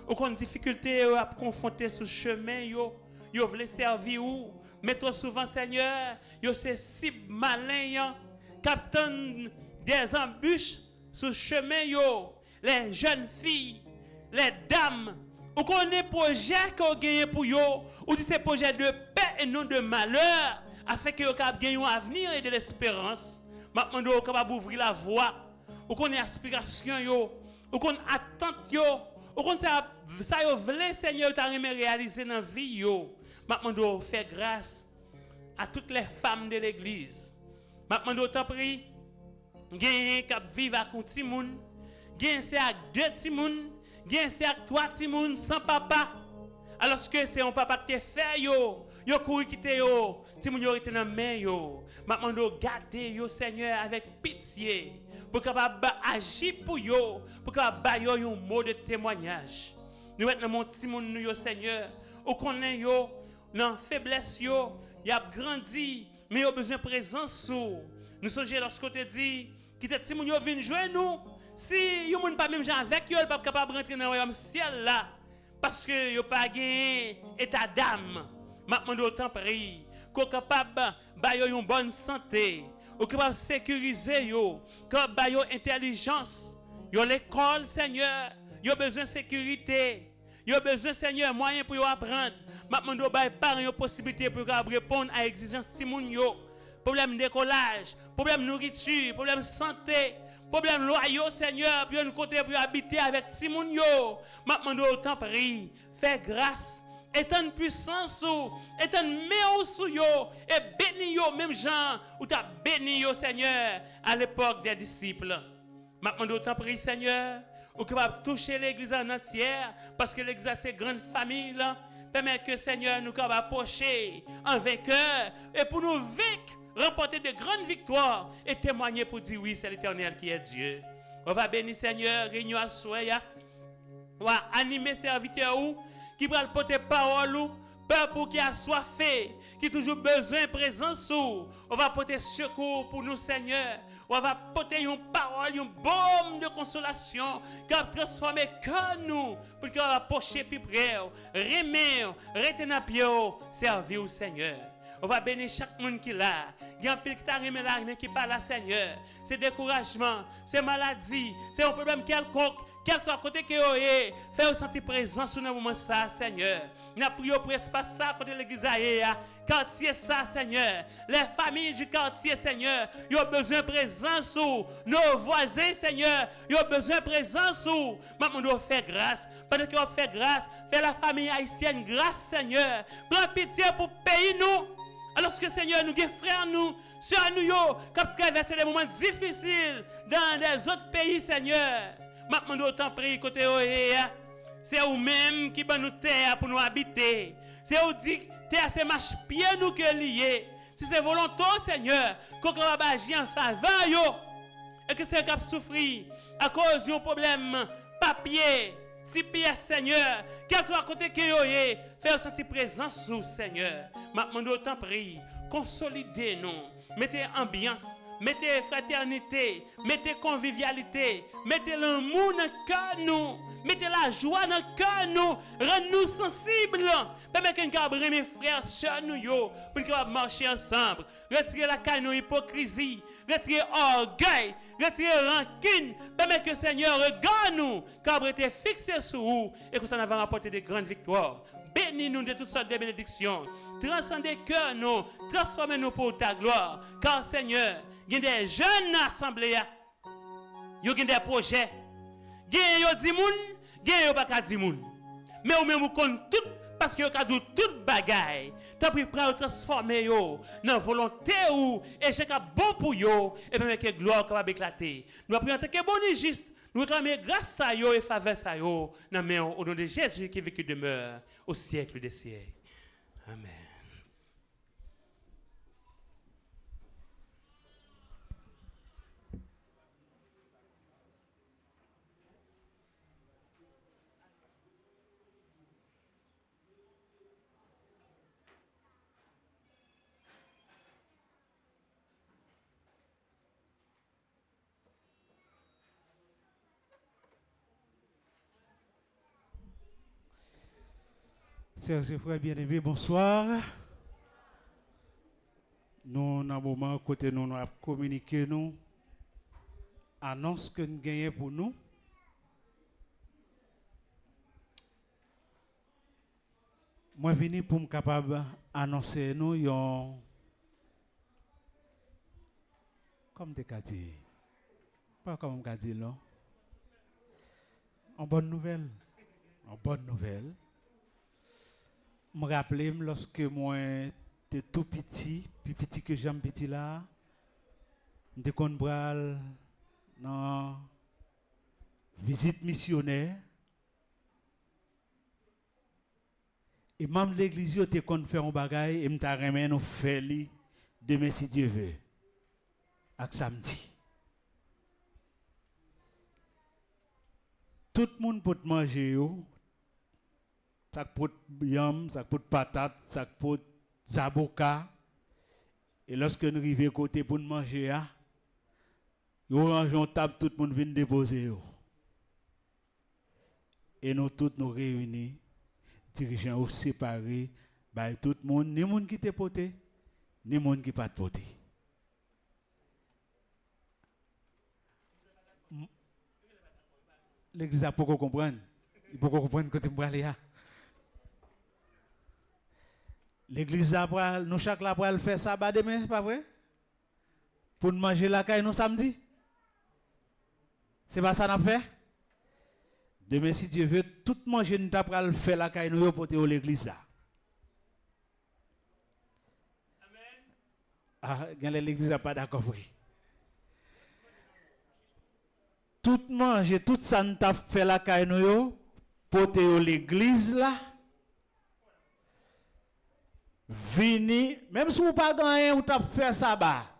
Ou qu'on difficulté à confronter sur chemin yo veulent servir ou mais trop souvent Seigneur, yo c'est si malin captain des embûches sur chemin yo, les jeunes filles, les dames, ou qu'on est projet qu'on gagne pour yo, ou dit c'est projet de paix et non de malheur afin que yo capable gagner un avenir et de l'espérance. Maintenant yo capable ouvrir la voie, ou qu'on ait aspiration yo, ou qu'on attente yo. Ou comme ça yo vle Seigneur t'a réaliser dans vie yo. Maintenant do faire grâce à toutes les femmes de l'église. Maintenant do t'en prie, gen k'ap vivre avec un petit moun, gen c'est avec deux petits moun, gen c'est avec trois petits moun sans papa. Alors que c'est un papa qui te fait yo couru quitter yo, petit moun yo était dans main yo. Maintenant do garder yo Seigneur avec pitié. Pour capable agir pour yo, pour capable ba yo un mot de témoignage. Nous maintenant mon petit monde nous yo Seigneur, ou connaît yo dans faiblesse yo, y a grandi, mais yo besoin de présence sou. Nous songeons lorsqu'on te dit qui te petit monde yo vinn joindre nous, si yo moun pas même gens avec yo, pas capable rentrer dans le royaume ciel là parce que yo pas gagné état d'âme. Maintenant d'autant prie, qu'on capable ba yo une bonne santé. Ou capable sécuriser yo, capable ba yo intelligence, yo l'école Seigneur, yo besoin de sécurité, yo besoin Seigneur moyen pour yo apprendre. Maintenant do ba parents yo possibilité pour répondre à exigence ti moun yo. Problème décollage, problème nourriture, problème santé, problème loyer Seigneur, pour une côté pour habiter avec ti moun yo. Maintenant do temps prie, fais grâce. Étant puissance ou étant meilleur sous yo et béni yo même gens ou t'as béni yo Seigneur à l'époque des disciples. Maintenant d'autant prie Seigneur ou capable toucher l'église en entière parce que l'église c'est grande famille là. Permet que Seigneur nous capable approcher en vainqueur et pour nous vaincre remporter de grandes victoires et témoigner pour dire oui c'est l'Éternel qui est Dieu. On va bénir Seigneur réunion à soya. On va animer serviteur ou qui va porter parole ou peuple qui a soifé, qui toujours besoin de présence ou on va porter secours pour nous Seigneur. On va porter une parole, une baume de consolation qui va transformer cœur nous pour qu'on va approcher plus près, remettre, retenir pied, servir au Seigneur. On va bénir chaque monde qui est là. Il y a un pile qui t'a remis là, mais qui parle à Seigneur. C'est découragement, c'est maladie, c'est un problème quelconque. Quel soit côté que vous êtes, faites sentir présence sur le moment ça, Seigneur. Nous prions pour l'espace ça, côté l'église quartier ça, Seigneur. Les familles du quartier, Seigneur, ils ont besoin de présence sur nos voisins, Seigneur. Ils ont besoin de présence sur. Maintenant, nous faire grâce. Pendant que vous faites grâce, faites la famille haïtienne grâce, Seigneur. Prends pitié pour payer nous. Alors que Seigneur, nous avons frères, nous, sœurs, nous, qui traversent des moments difficiles dans les autres pays, Seigneur. Maintenant, nous autant prier côté c'est vous-même qui va nous terre pour nous habiter. C'est vous dit terre c'est marche pied nous que lié. Si c'est volontaire, Seigneur, qu'on va agir en faveur yo et que c'est cap souffrir à cause d'un problème papier, si pièce, Seigneur, quel soit côté que yo faire sentir présence sous Seigneur. Maintenant, nous autant prier, consolider nous, mettez ambiance. Mettez fraternité, mettez convivialité, mettez l'amour dans le cœur nous, mettez la joie dans le cœur nous, rendez-nous sensibles. Permettez que nous mes frères, sœurs nous, pour qu'on marcher ensemble. Retirez la caille de hypocrisie, retirez orgueil, retirez rancune. Permettez que le Seigneur regarde nous, car été fixé sur vous et que ça va rapporter de grandes victoires. Bénis-nous de toutes sortes de bénédictions. Transcendez cœur nous, transformez-nous pour ta gloire. Car Seigneur, il y a des jeunes assemblées, il y a des projets, il y a des moun, il y a pas des moun. Mais vous même vous connaissez tout parce que vous avez toute bagaille. T'as pris prendre transformer yo dans volonté ou et c'est bon pour yo et même que gloire capable éclater. Nous prions en tant que bon et juste. Nous réclamons grâce à yo et faveur à yo au nom de Jésus qui vit qui demeure au siècle des siècles. Amen.
Chers et frères bien-aimés, bonsoir. Nous, dans un moment, côté nous avons communiqué, nous, annonce que nous gagnons pour nous. Moi, je viens pour me capable annoncer nous, comme des cas dit, pas comme on dit, non. En bonne nouvelle. En bonne nouvelle. Je me rappelle lorsque moi j'étais tout petit, plus petit que j'aime petit là, j'étais qu'on bral dans visite missionnaire. Et même l'église était qu'on fait un bagage et m'ta remet nous faire li demain si Dieu veut. Ak samedi. Tout le monde peut manger yo. Ça peut yam, ça peut patate, ça peut zaboka. Et lorsque nous arrivons côté pour manger, nous rangeons table, tout le monde vient déposer. Et nous tous nous réunis, dirigeants séparés, bah, tout le monde, ni monde qui te poté, ni monde qui pas te poté. L'église a beaucoup comprendre. Il faut comprendre que tu me aller. L'église a nous chaque la pral faire sabbat demain, pas vrai? Pour manger la caille nous samedi. C'est pas ça qu'on fait? Demain si Dieu veut tout manger nous pral faire la caille nous pour l'église là. Amen. Ah, l'église a pas d'accord oui. Tout manger tout ça nous fait la caille nous pour l'église là. Vini, même si vous pas gagné ou t'a fait sabbat,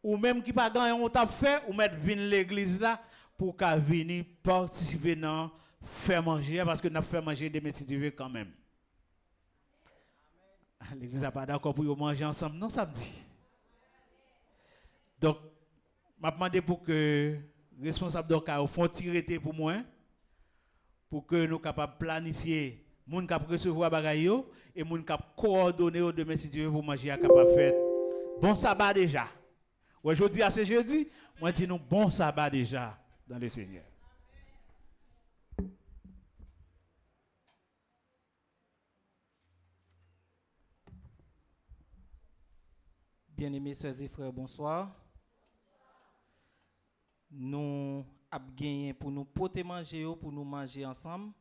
ou même qui pas gagné ou t'a fait, ou mettre vin l'église là pour qu'à venir participer dans faire manger parce que n'a fait manger des messieurs Dieu quand même. L'église n'a pas d'accord pour manger ensemble non samedi. Donc m'a demandé pour que responsable d'orca font tirer pour moi pour que nous capables planifier moun k'ap recevoir bagay yo et moun k'ap coordonner demain si Dieu pour manger à capable faire bon sabbat déjà. Ouais, je dis à ce jeudi, moi dis nous bon sabbat déjà dans le Seigneur.
Bien-aimés sœurs et frères, bonsoir. Nous avons gagné pour nous porter manger, pour nous manger ensemble.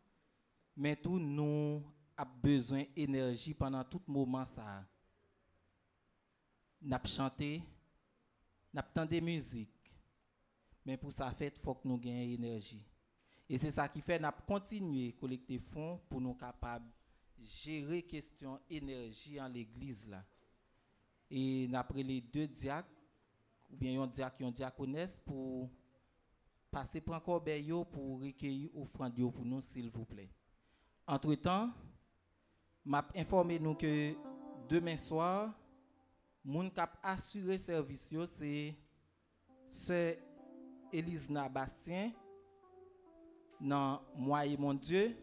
Mais tout nous avons besoin d'énergie pendant tout moment ça. Nous avons chanté, nous avons entendu des musiques. Mais pour ça fait, il faut que nous gagnions énergie. Et c'est ça qui fait que nous avons continué à collecter fonds pour nous capables de gérer la question énergie en l'église là. Et nous avons pris les deux diacres, ou bien un diacre et une diaconesse pour passer pour encore pour recueillir offrande pour nous s'il vous plaît. Entre-temps, m'a informé nous que demain soir, moun k'ap assurer service c'est sœur Elisna Bastien dans Moi et mon Dieu,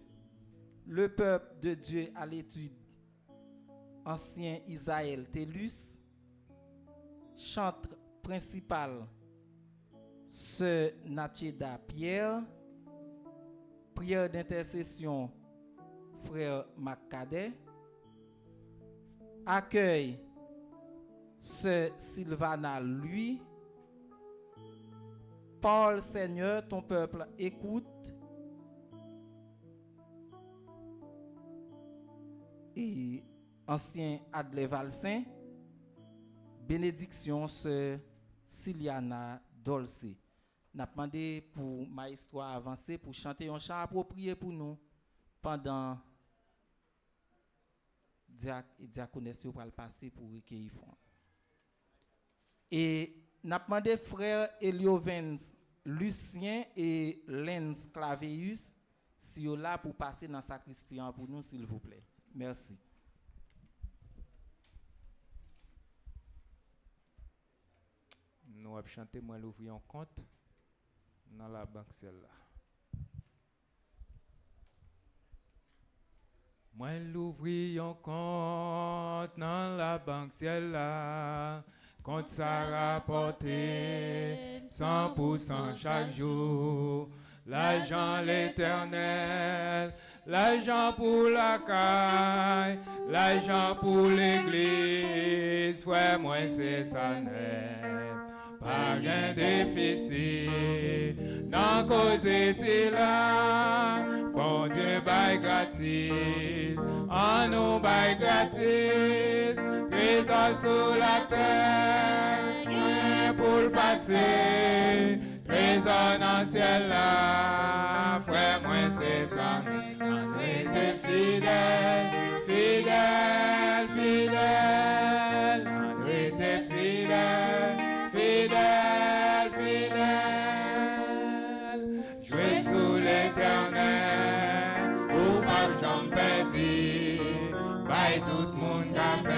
le peuple de Dieu à l'étude, ancien Isaël Télus, chantre principal sœur Natcheda Pierre, prière d'intercession frère Maccadet, accueil sœur Sylvana lui, parle Seigneur, ton peuple écoute, et ancien Adlé Valsin, bénédiction sœur Siliana Dolce. N'a demandé pour maestro avancer pour chanter un chant approprié pour nous pendant diaconesse pour le passer pour recueillir fonds. Et n'a demandé frère Eliovens Lucien et Lenz Claveus si vous là pour passer dans sacristie pour nous s'il vous plaît. Merci.
Nous avons chanté moi l'ouvrir un compte dans la banque celle-là. Moi l'ouvris un compte dans la banque ciel là, compte ça rapporté 100% chaque jour. L'argent l'éternel, l'argent pour la caille, l'argent pour l'église, frère moi c'est ça net. Pas gain déficit, non causer c'est là, bon Dieu bail gratis, en nous bail gratis, trésor sur la terre, rien pour le passé, trésor dans le ciel là, frère moi c'est ça, on était fidèle, fidèle, fidèle, on était fidèle. Fidèle, fidèle, jouez sous l'éternel, ou pas j'en perdu, by tout le monde gagne,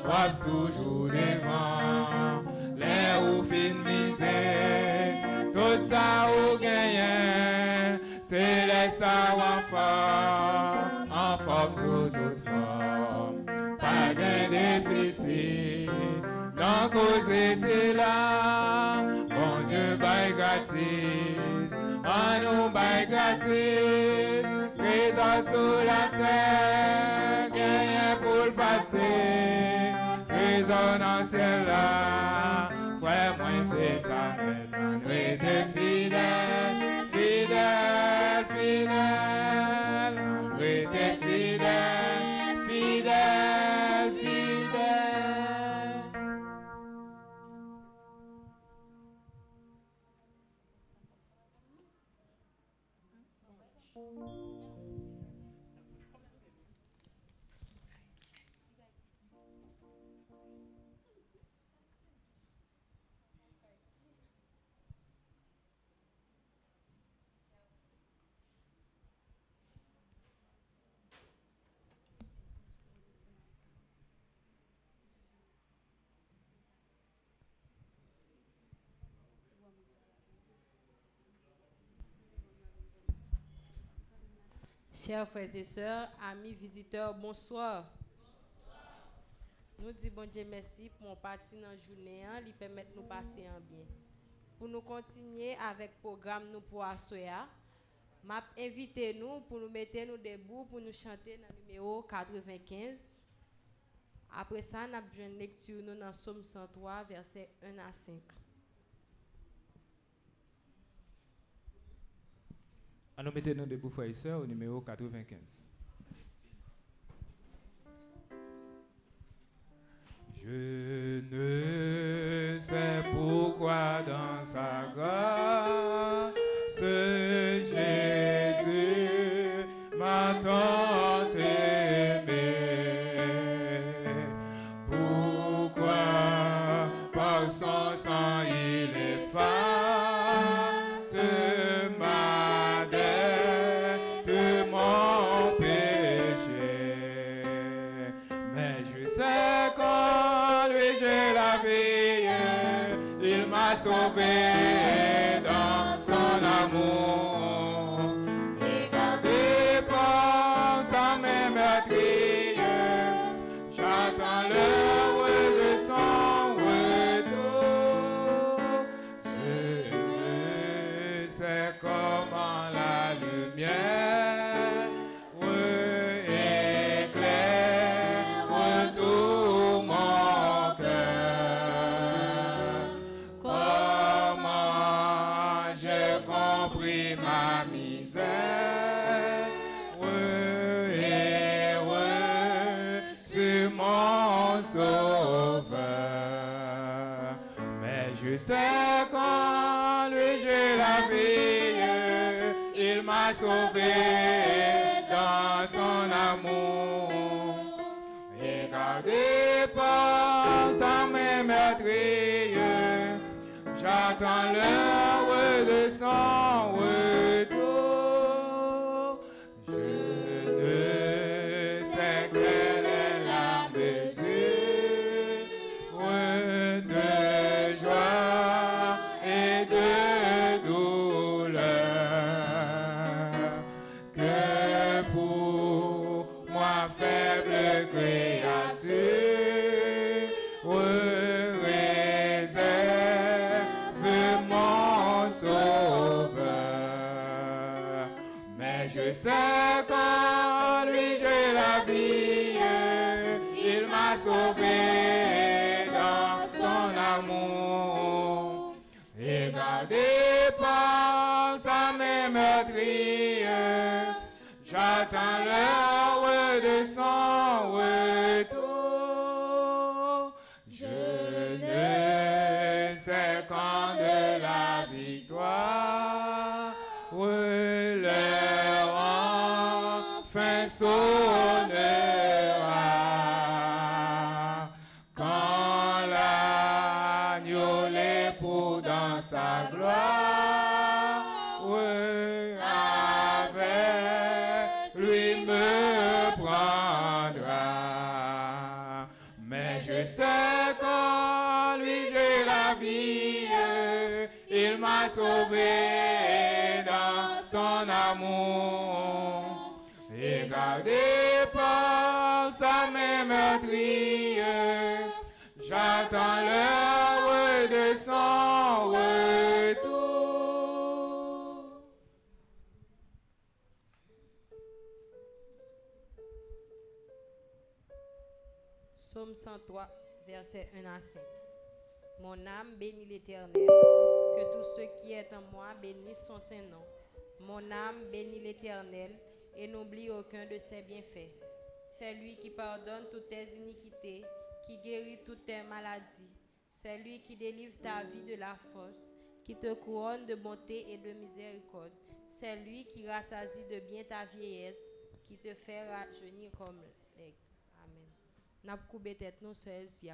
wap toujours devant, les ou fin misé, tout ça ou gagne, c'est les ça en forme sous toute forme, pas de déficit. Dans causer c'est là, bon Dieu bail gratis, à nous bail gratis, trésor sur la terre, rien pour le passé, trésor dans ciel là, frère moi c'est ça, maintenant nous était fidèles, fidèles, fidèles, nous était fidèles, fidèles, fidèles.
Chers frères et sœurs, amis visiteurs, bonsoir. Nous disons bon Dieu merci pour mon parti dans la journée, qui permet de nous passer en bien. Pour nous continuer avec le programme nous pour Assoya, m'a invité nous pour nous mettre nous debout pour nous chanter dans le numéro 95. Après ça, nous avons une lecture nous dans Somme 103, versets 1 à 5.
Allons mettez-nous debout, frères et sœurs, au numéro 95. Je ne sais pourquoi dans sa grâce, Jésus m'a tant aimé. Pourquoi par son sang il efface ma dette, mon péché. Mais je sais qu'en lui j'ai la vie, il m'a sauvé dans son amour. Et gardé par sa même meurtrier, j'attends l'heure de son retour. Je sais comment la lumière éclaire tout mon cœur. Comment j'ai compris ma misère et reçu mon sauveur. Mais je sais qu'en lui j'ai la vie, il m'a sauvé dans son amour. Et gardé par sa main meurtrière, j'attends l'heure de son retour. Je ne sais quelle est la mesure de joie et de douleur que pour amour. Et gardé par sa main meurtrière, j'attends l'heure de son retour. Je ne sais quand de la victoire, l'heure enfin sonnera. Quand l'agneau l'époux dans sa gloire, avec lui me prendra. Mais je sais qu'en lui j'ai la vie, il m'a sauvé dans son amour. Et gardé par sa main meurtrière, j'attends l'heure de son retour.
Psaume 103, versets 1 à 5. Mon âme bénit l'Éternel, que tout ce qui est en moi bénisse son Saint-Nom. Mon âme bénit l'Éternel et n'oublie aucun de ses bienfaits. C'est lui qui pardonne toutes tes iniquités, qui guérit toutes tes maladies. C'est lui qui délivre ta vie de la fosse, qui te couronne de bonté et de miséricorde. C'est lui qui rassasie de bien ta vieillesse, qui te fait rajeunir comme l'aigle. Amen. N'a pas coupé tête nous seuls si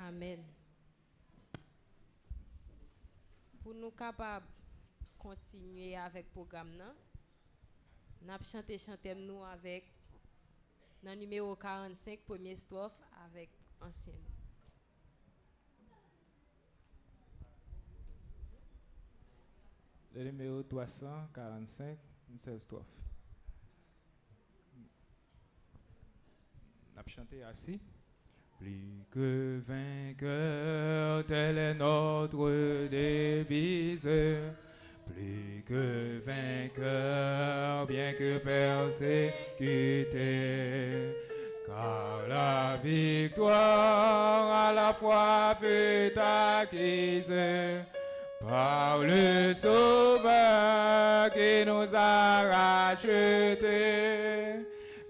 Amen. Pour nous capables de continuer avec le programme, nous avons chanté nous avec le numéro 45, première strophe avec ancienne.
Le numéro 345, une seule strophe. On a chanté assis. Plus que vainqueur, telle est notre devise. Plus que vainqueur, bien que persécuté. Car la victoire à la fois fut acquise par le Sauveur qui nous a rachetés.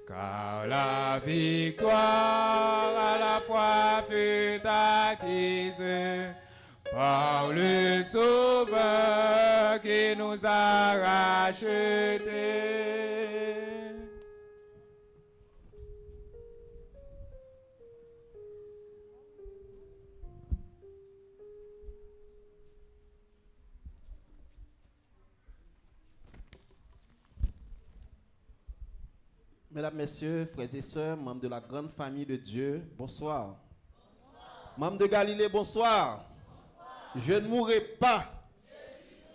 Car la victoire à la fois fut acquise par le Sauveur qui nous a rachetés.
Mesdames, Messieurs, frères et sœurs, membres de la grande famille de Dieu, bonsoir. Membres de Galilée, bonsoir. Je ne mourrai pas.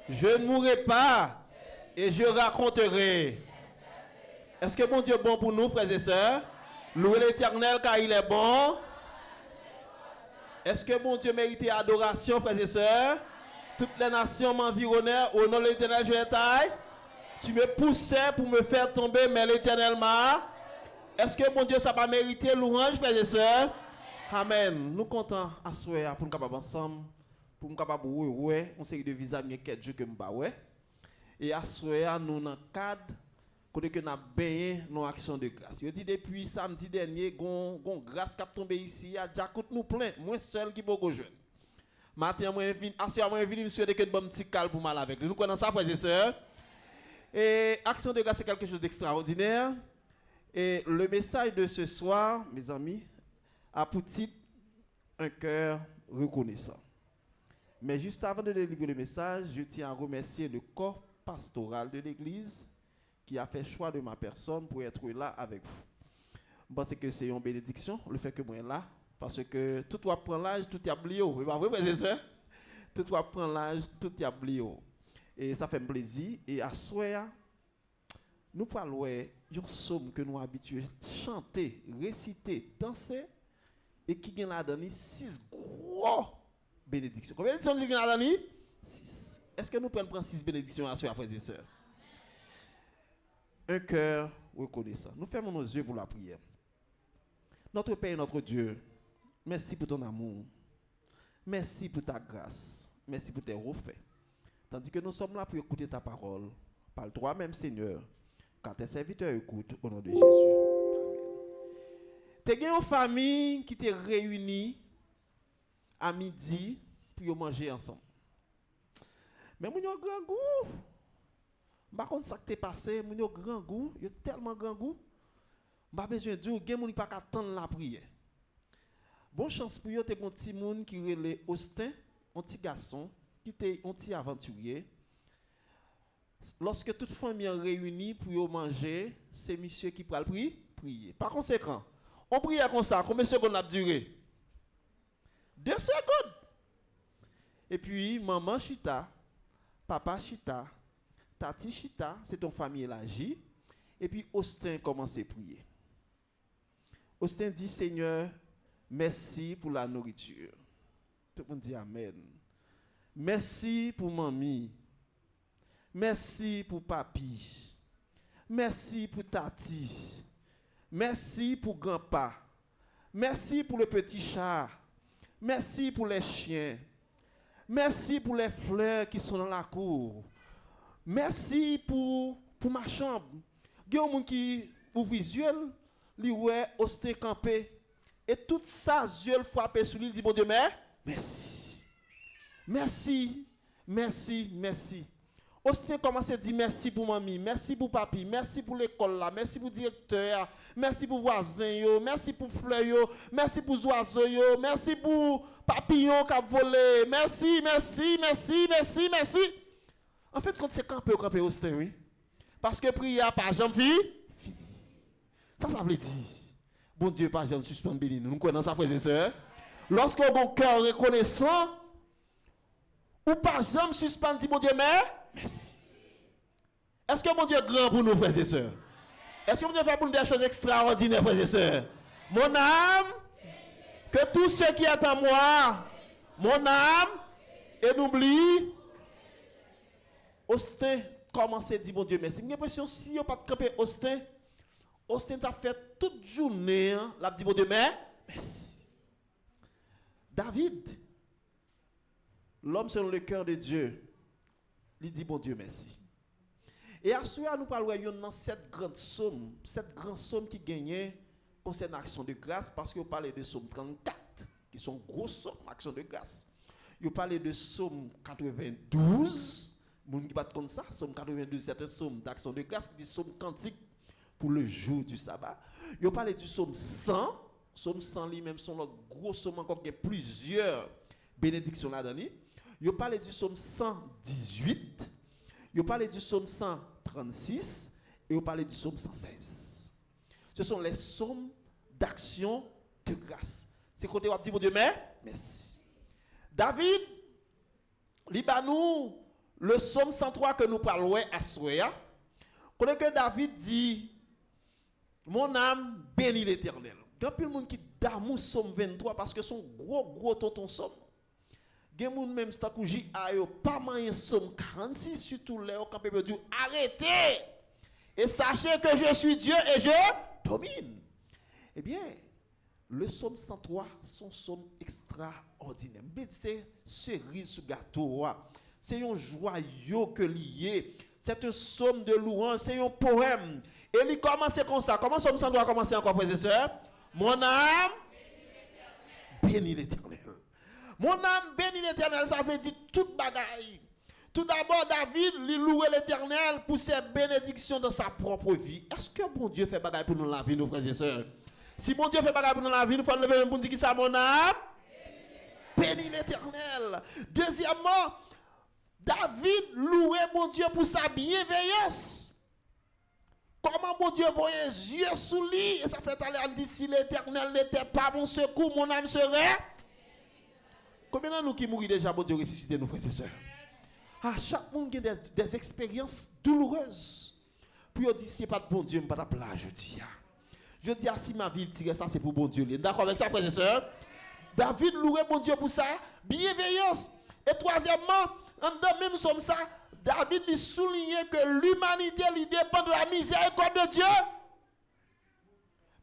Je ne mourrai pas. Et je raconterai. Est-ce que bon Dieu est bon pour nous, frères et sœurs? Louez l'Éternel car il est bon. Est-ce que bon Dieu mérite adoration, frères et sœurs? Toutes les nations m'environnèrent. Au nom de l'Éternel, je les taille. Tu me poussais pour me faire tomber, mais l'Éternel m'a. Est-ce que mon Dieu, ça va mériter louange, frères et sœurs? Amen. Nous comptons à souhait pour nous capables ensemble, pour nous capables ouais, on série de visa mieux quelques jours que nous ouais. Et à souhait nous dans cadre côté que n'a baigné nos actions de grâce. Je dis depuis samedi dernier, gon grâce qui tombé ici, a déjà coûte nous plein, moi seul qui beaucoup jeune. Matin moi vinn, assuré moi vinn monsieur de que bon petit calme pour mal avec. Nous connaissons ça, frères et sœurs. Et action de grâce, c'est quelque chose d'extraordinaire. Et le message de ce soir, mes amis, a pour titre un cœur reconnaissant. Mais juste avant de délivrer le message, je tiens à remercier le corps pastoral de l'Église qui a fait choix de ma personne pour être là avec vous. Je pense que c'est une bénédiction, le fait que moi là, parce que tout va prendre l'âge, tout y a oublié. C'est pas vrai, frères et sœurs? Tout va prendre l'âge, tout y a oublié. Et ça fait un plaisir. Et à soir, nous parlons d'un psaume que nous habitués chanter, réciter, danser, et qui gagne là-dedans 6 gros bénédictions. Combien de bénédictions gagne là-dedans? 6. Est-ce que nous pouvons prendre 6 bénédictions à soir, frères et sœurs? Un cœur reconnaissant. Nous fermons nos yeux pour la prière. Notre Père et notre Dieu, merci pour ton amour. Merci pour ta grâce. Merci pour tes refaits. Tandis que nous sommes là pour écouter ta parole. Parle toi-même, Seigneur, quand tes serviteurs écoutent au nom de Jésus. Amen. Tu as une famille qui t'est réunie à midi pour manger ensemble. Mais nous avons grand goût. Par contre, ça qui t'est passé, nous avons grand goût. Il y a tellement grand goût. Pas besoin de dire, il n'y a pas attendre la prière. Bonne chance pour vous, tu as un petit monde qui relève Austin, un petit garçon, qui était un petit aventurier. Lorsque toute famille est réunie pour manger, c'est monsieur qui prend le prier. Par conséquent, on prie comme ça, combien de secondes a duré? 2 secondes. Et puis, maman chita, papa chita, tati chita, c'est ton famille élargie. Et puis, Austin commence à prier. Austin dit, Seigneur, merci pour la nourriture. Tout le monde dit Amen. Merci pour mamie. Merci pour papi. Merci pour tati. Merci pour grand-pa. Merci pour le petit chat. Merci pour les chiens. Merci pour les fleurs qui sont dans la cour. Merci pour ma chambre. Il y a un monde qui ouvre les yeux, li ouais Austin campé. Et tout ça, yeux frappé sur lui, dit bon Dieu, merci. Merci, merci, merci. Austin commence à dire merci pour mamie, merci pour papi, merci pour l'école là, merci pour le directeur, merci pour voisin yo, merci pour fleur yo, merci pour oiseaux yo, merci pour papillon qui a volé, merci, merci, merci, merci, merci. En fait, quand c'est campé Austin, oui. Parce que prière par jamais fini. Ça veut dire, bon Dieu, pas jamais suspend béni. Nous connaissons ça, frères et sœurs. Lorsque mon cœur reconnaissant, ou pas jamais suspend, dit bon Dieu, merci. Est-ce que mon Dieu est grand pour nous, frères et sœurs? Est-ce que mon Dieu fait pour nous des choses extraordinaires, frères et sœurs? Mon âme, que tout ce qui est en moi, mon âme, et n'oublie, Austin commence à dire, mon Dieu, merci. J'ai l'impression, si il n'y a pas de camper Austin t'a fait toute journée, l'a dit, mon Dieu, merci. David, l'homme selon le cœur de Dieu, lui dit, bon Dieu, merci. Et à ce moment, nous parlons dans cette grande somme qui gagnait concernant l'action de grâce, parce que vous parlez de somme 34, qui sont grosses sommes, action de grâce. Vous parlez de somme 92, moun qui bat comme ça, somme 92, c'est une somme d'action de grâce qui dit somme cantique pour le jour du sabbat. Vous parlez du somme 100, somme 100 lui-même sont le gros somme encore qui a plusieurs bénédictions là-dedans. Vous parlez du somme 118, vous parlez du somme 136 et vous parlez du somme 116. Ce sont les sommes d'action de grâce. C'est côté où on dit mon Dieu, merci. David, Libanou, le psaume 103 que nous parlons à Soya, connaît que David dit, mon âme bénit l'Éternel. Il y a plus de monde qui d'amour psaume 23 parce que son gros tonton psaume. Il y a des gens même qui ont pas moyen psaume 46 surtout les gens qui ont dit arrêtez et sachez que je suis Dieu et je domine. Eh bien, le psaume 103, son psaume extraordinaire. C'est cerise sur gâteau. C'est un joyau que lié. C'est un psaume de louange, c'est un poème. Et il commence comme ça. Comment psaume 103 commencer encore, frères et sœurs? Mon âme bénit l'Éternel. Mon âme bénit l'Éternel, ça veut dire toute bagaille. Tout d'abord, David, il louait l'Éternel pour ses bénédictions dans sa propre vie. Est-ce que bon Dieu fait bagaille pour nous la vie, nos frères et sœurs? Si bon Dieu fait bagaille pour nous la vie, il faut lever un pour dire qui ça, mon âme bénit l'Éternel. Deuxièmement, David louait mon Dieu pour sa bienveillance. Comment bon Dieu voyait les yeux sous lui. Et ça fait aller à dire si l'Éternel n'était pas mon secours, mon âme serait. Combien de nous qui mourent déjà, bon Dieu ressuscité nous, frères et sœurs? Ah, chaque monde a des expériences douloureuses. Puis on dit, si ce n'est pas de bon Dieu, je ne vais pas là, je dis. Je dis, si ma vie tire ça, c'est pour bon Dieu. D'accord avec ça, frères et sœurs? David louait bon Dieu pour ça. Bienveillance. Et troisièmement, en même somme ça, David lui soulignait que l'humanité lui dépend de la miséricorde de Dieu.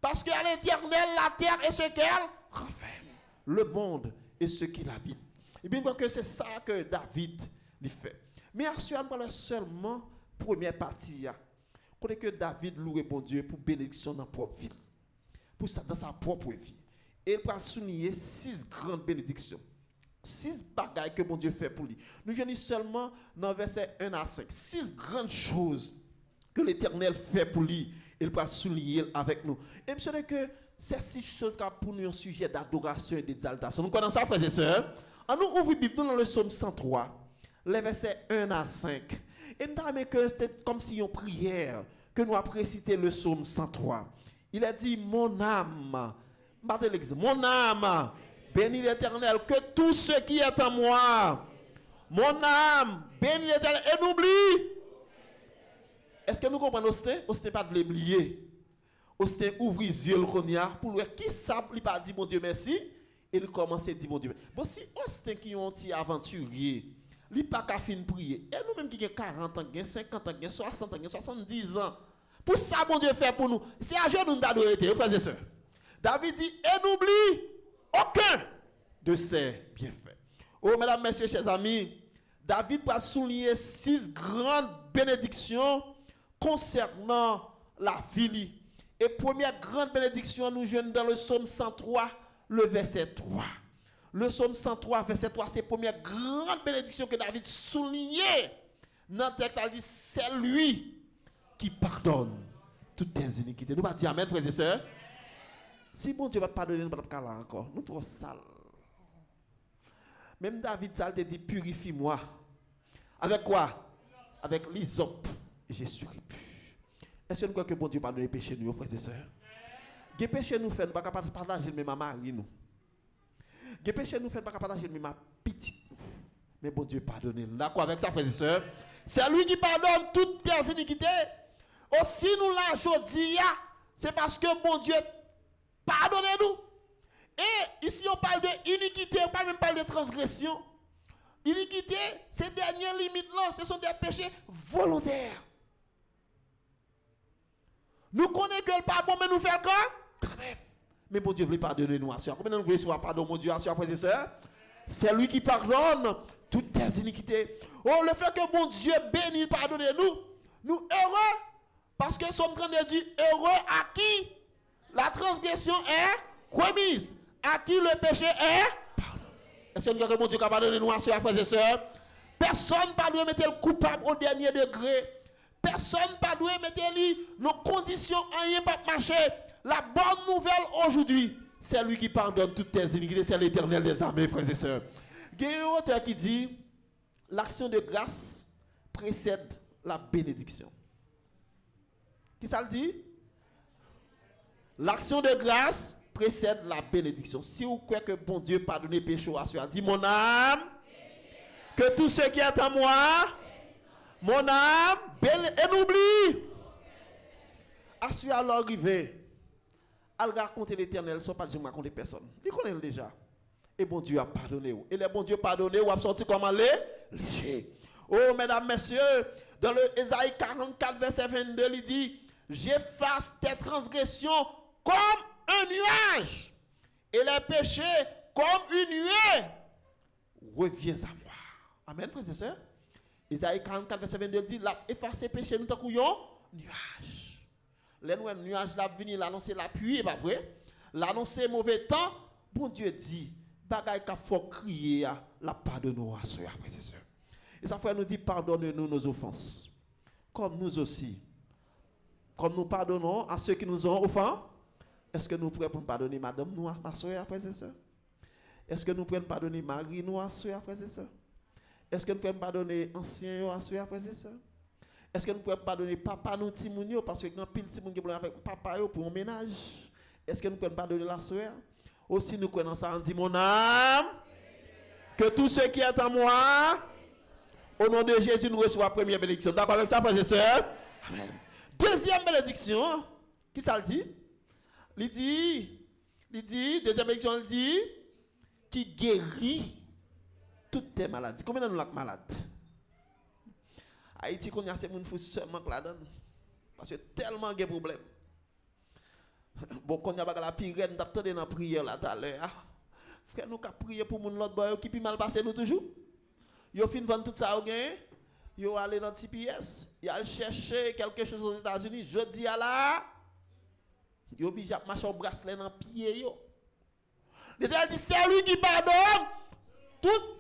Parce qu'à l'Éternel, la terre et ce qu'elle renferme. Le monde et ce qu'il habite. Et bien que c'est ça que David lui fait. Mais assurément seulement première partie. Qu'on est que David louait bon Dieu pour bénédiction dans sa propre vie. Pour ça, dans sa propre vie. Et il va souligner 6 grandes bénédictions. 6 bagailles que bon Dieu fait pour lui. Nous venons seulement dans verset 1 à 5. 6 grandes choses que l'Éternel fait pour lui. Il va souligner avec nous. Et je sais que ces 6 choses qui pour nous un sujet d'adoration et d'exaltation. Nous connaissons ça, frères et sœurs. On nous ouvre la Bible dans le psaume 103, les versets 1 à 5. Et nous avons que c'était comme si une prière que nous avons récité le psaume 103. Il a dit, mon âme, mon âme, bénis l'Éternel, que tout ce qui est en moi, mon âme, bénis l'Éternel, et n'oublie. Est-ce que nous comprenons Austin? Austin pas de l'oublier. Austin ouvre les yeux pour voir qui ça, il pas dit mon Dieu merci, et il commence à dire mon Dieu. Bon, si Austin qui est un petit aventurier, il pas qu'à fin prier, et nous-mêmes qui avons 40 ans, 50 ans, 60 ans, 70 ans, pour ça, mon Dieu fait pour nous. C'est à jour nous d'adorer, frères et sœurs. David dit, et n'oublie aucun de ses bienfaits. Oh, mesdames, messieurs, chers amis, David va souligner 6 grandes bénédictions concernant la vie. Et première grande bénédiction, nous jouons dans le psaume 103, le verset 3. Le psaume 103, verset 3, c'est la première grande bénédiction que David soulignait. Dans le texte, il dit, c'est lui qui pardonne toutes tes iniquités. Nous allons dire amen, frères et sœurs. Si bon Dieu va te pardonner, nous ne pouvons pas là encore. Nous sommes trop sales. Même David, ça te dit, purifie-moi. Avec quoi? Avec l'hysope. Et je suis répu. Est-ce que nous croyons que bon Dieu pardonne les péchés, nous, frères et sœurs? Les péchés nous font, nous ne pouvons pas partager même ma mari, nous. Les péchés nous font, nous ne pouvons pas partager même ma petite. Mais bon Dieu pardonne. D'accord avec ça, frères et sœurs? C'est lui qui pardonne toutes tes iniquités. Aussi, nous l'avons aujourd'hui, c'est parce que bon Dieu pardonnez-nous. Et ici, on parle d'iniquité, on ne parle même pas de transgression. Iniquité, ces dernières limites-là, ce sont des péchés volontaires. Nous connaissons que le pardon, mais nous faisons quoi? Quand même. Mais bon Dieu veut pardonner nous à soi. Combien de nous voulons pardon, mon Dieu, à soi, frères et sœurs? C'est lui qui pardonne toutes tes iniquités. Oh, le fait que mon Dieu bénisse, pardonnez-nous, nous heureux, parce que son grand Dieu dit heureux à qui la transgression est remise, à qui le péché est pardonné. Est-ce que nous avons mon Dieu qui a pardonné nous à soi, frères et sœurs? Personne ne doit mettre le coupable au dernier degré. Personne ne doit mettre nos conditions en rien pas marcher. La bonne nouvelle aujourd'hui, c'est lui qui pardonne toutes tes iniquités, c'est l'Éternel des armées, frères et sœurs. Il y a un auteur qui dit l'action de grâce précède la bénédiction. Qui ça le dit? L'action de grâce précède la bénédiction. Si vous croyez que bon Dieu pardonne les péchés à soi, dit mon âme, que tout ce qui est en moi, mon âme, et n'oublie. À ce alors arrivé, elle raconte l'Éternel, sans pas de raconter personne. Il connaît déjà. Et bon Dieu a pardonné. Et les bon Dieu pardonné, ou a sorti comment léger. Oh, mesdames, messieurs, dans le Ésaïe 44, verset 22, il dit, j'efface tes transgressions comme un nuage, et les péchés comme une nuée. Reviens à moi. Amen, frères et sœurs. Ésaïe 44, verset 22 dit, la effacer péché, nous t'accouillons, nuage. Les nuages là venir l'annoncer la pluie, pas vrai? L'annoncer mauvais temps, bon Dieu dit, bagaille qu'a faut crier, la pardonne-nous à soi, frères et sœurs. Et ça fait nous dit, pardonne-nous nos offenses, comme nous aussi. Comme nous pardonnons à ceux qui nous ont offensés. Est-ce que nous pouvons pardonner madame, nous, à sœur, frères et sœurs? Est-ce que nous pouvons pardonner Marie, nous, à sœur, frères et sœurs? Est-ce que nous pouvons pardonner anciens, à sœur, frères et sœurs? Est-ce que nous pouvons pardonner papa nous timounio parce que grand pile timoun qui avec papa yo pour un ménage? Est-ce que nous pouvons pardonner la sœur? Aussi nous connaissons ça, on dit mon âme, que tout ce qui est en moi, au nom de Jésus, nous recevons la première bénédiction. D'accord avec ça, frères et sœurs? Amen. Deuxième bénédiction, qui ça le dit? Il dit, deuxième bénédiction, il dit, qui guérit toutes tes maladies. Combien de nous sommes malades? Haïti, qu'on y a ces gens qui seulement là-dedans. Parce que tellement de problèmes. Bon, quand y a la pire, nous avons dans la prière là tout à l'heure. Frère, nous avons prié pour mon l'autre boy qui peut mal passer nous toujours. Yo fin vendre tout ça au gain. Yo aller dans TPS, yo aller chercher quelque chose aux États-Unis, je dis à là. Yo obligé à marcher au bracelet dans pied yo. L'Éternel dit c'est lui qui pardonne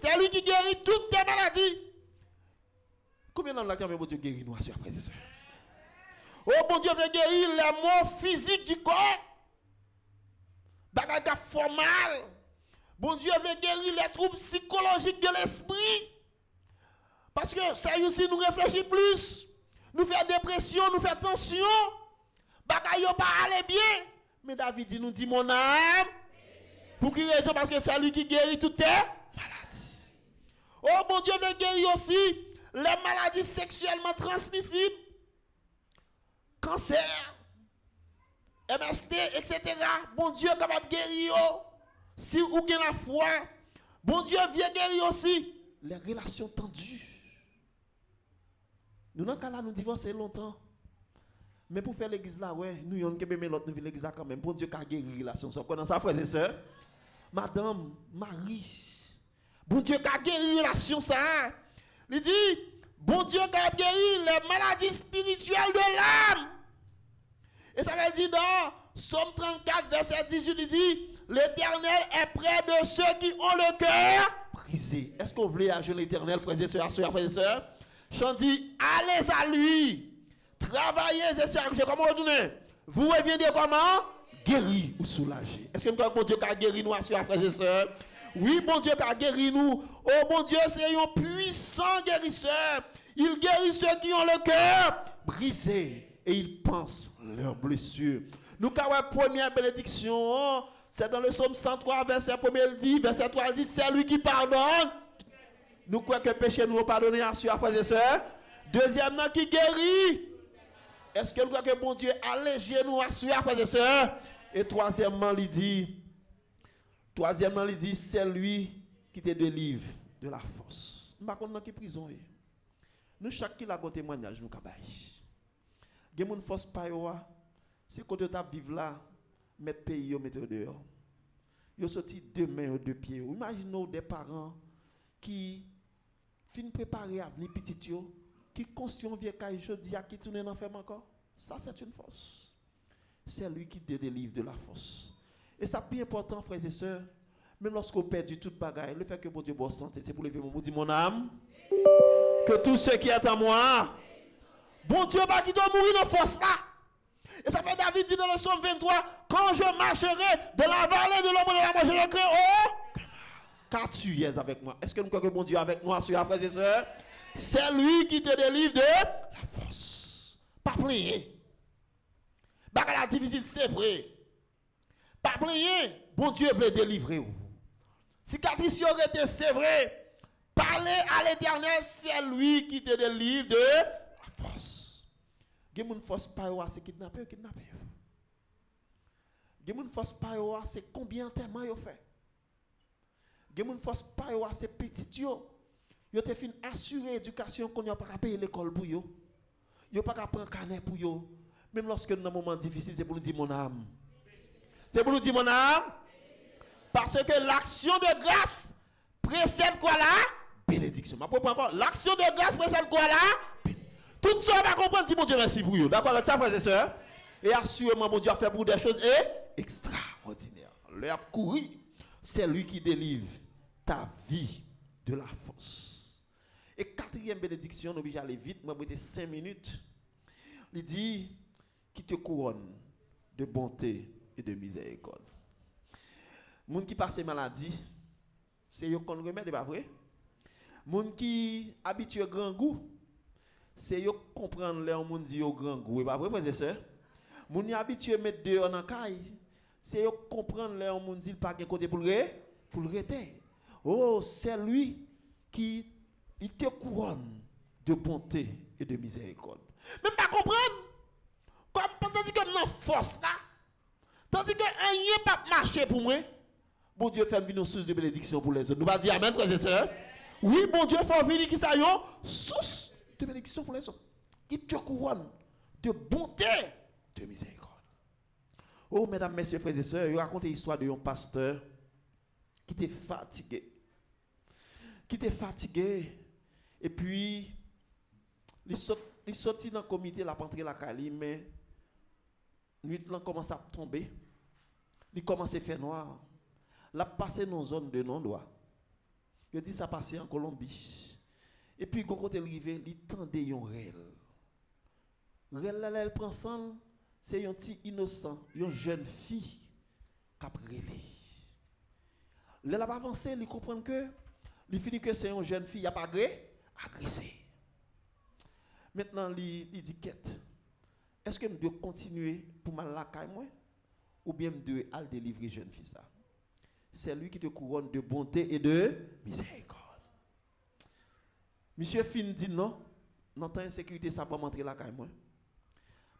c'est lui qui guérit toutes tes maladies. Combien d'hommes là qui bon Dieu guérit nous, frères et sœurs? Oh bon Dieu veut guérir les maux physiques du corps. Bagay ka formal. Bon Dieu veut guérir les troubles psychologiques de l'esprit. Parce que ça aussi nous réfléchit plus. Nous fait dépression, nous fait tension. Bagay yo pas aller bien. Mais David nous dit mon âme. Pour quelle raison? Parce que c'est lui qui guérit toutes tes maladies. Oh bon Dieu veut guérir aussi les maladies sexuellement transmissibles. Cancer, MST, etc. Bon Dieu est capable de guérir. Si vous avez la foi, bon Dieu vient guérir aussi les relations tendues. Nous n'avons qu'à nous divorcer longtemps. Mais pour faire l'église là, ouais, nous avons qu'à l'autre, nous vivons l'église là quand même. Bon Dieu a guéri les relations. Ça connaît ça, frères et sœurs? Madame, Marie, bon Dieu a guéri les relations ça. Il dit, bon Dieu a guéri les maladies spirituelles de l'âme. Et ça veut dire dans Somme 34, verset 18, il dit, l'Éternel est près de ceux qui ont le cœur brisé. Est-ce qu'on voulait agir l'Éternel, frères et sœurs, frères et sœurs? Chant dit, allez à lui, travaillez et chargez. Comment vous tournez? Vous reviendrez comment? Guéri ou soulagé. Est-ce que nous avons bon Dieu qui a guéri nous, frères et sœurs? Oui, bon Dieu qui a guéri nous. Oh, bon Dieu, c'est un puissant guérisseur. Il guérit ceux qui ont le cœur brisé et il pense leurs blessures. Nous avons la première bénédiction. C'est dans le psaume 103, verset 1, il dit, verset 3, il dit, c'est lui qui pardonne. Nous croyons que péché nous pardonné à frères et sœurs. Deuxièmement, qui guérit. Est-ce que nous croyons que bon Dieu allège nous à frères et sœurs? Et troisièmement, il dit, c'est lui qui te délivre de la force. Je ne sais pas dans quelle prison. Nous, chacun a un témoignage, nous avons. Il y a une force payoa. C'est quand tu vivre là, mettre pays, mettre dehors. Ils sont sortis deux mains ou deux pieds. Imaginez des parents qui finissent préparer à venir petit, qui construisent un vieux caille jeudi, qui tourne dans l'enfer encore. Ça, c'est une force. C'est lui qui te délivre de la force. Et ça, c'est important, frères et sœurs. Même lorsqu'on perd toute bagaille, le fait que mon Dieu bonne santé, c'est pour lever mon âme. Que tout ce qui est en moi, bon Dieu, bah, qui doit mourir dans la force là. Et ça fait David dit dans le psaume 23, quand je marcherai de la vallée de l'ombre de la mort, je ne crains oh, car tu es avec moi. Est-ce que nous croyons que bon Dieu est avec nous, frères et sœurs? C'est lui qui te délivre de la force. Pas plier. Bagala difficile, c'est vrai. Pas plier. Bon Dieu veut délivrer. Cicatrice aurait été, c'est vrai. Parler à l'Éternel, c'est lui qui te délivre de la force. Une force payoa, c'est kidnapper. Une force payoa, c'est combien de temps yo fait. Une force payoa, c'est petit yo. Yo te fin assurer éducation qu'on n'a pas payer l'école pour yo. Yo pas prendre canet pour yo. Même lorsque dans un moment difficile, c'est pour nous dire mon âme. C'est pour nous dire mon âme. Parce que l'action de grâce précède quoi là? Bénédiction. Ma propre encore. L'action de grâce précède quoi là? Tout ça, on va comprendre, dit mon Dieu, merci pour vous. D'accord avec ça, frères et sœurs? Et assurément, mon Dieu a fait pour des choses extraordinaires. Leur courir, c'est lui qui délivre ta vie de la force. Et quatrième bénédiction, nous allons aller vite, moi, je 5 minutes. Il dit, qui te couronne de bonté et de miséricorde. Moun qui passe maladie, c'est eux qu'on remet, c'est pas vrai? Moun qui habitue grand goût, c'est yo comprendre les monde dit yo grand goût, pas vrai frères et sœurs? Moun y habitué mettre dehors dans caille, c'est yo comprendre les monde dit pas côté pour le rester. Oh, c'est lui qui il te couronne de bonté et de miséricorde. Même pas comprendre. Comme tandis que non force là, tandis que rien pas marcher pour moi. Bon Dieu fait venir une source de bénédiction pour les autres. Nous va dire amen frères et sœurs. Oui, bon Dieu fait venir qui ça yo source de bénédiction pour les autres. Il te couronne de bonté, de miséricorde. Oh mesdames, messieurs, frères et sœurs, je raconte l'histoire de un pasteur qui était fatigué. Et puis il sorti dans le comité, la rentré la Cali, mais nuit là commence à tomber. Il commence à faire noir. Il a passé dans une zone de non-droit. Il dit ça passé en Colombie. Et puis quand il est arrivé, il tendait un réel. Réel là, elle prend sang, c'est un petit innocent, une jeune fille qui a brûlé. Là, il a avancé, il comprend que il finit que c'est une jeune fille, il a pas agressé. Maintenant, il dit quête. Est-ce que je dois continuer pour mal la caille moi ou bien je dois aller délivrer jeune fille ça? C'est lui qui te couronne de bonté et de miséricorde. Monsieur Fin dit non, dans temps insécurité ça pas m'entrer la caille moi.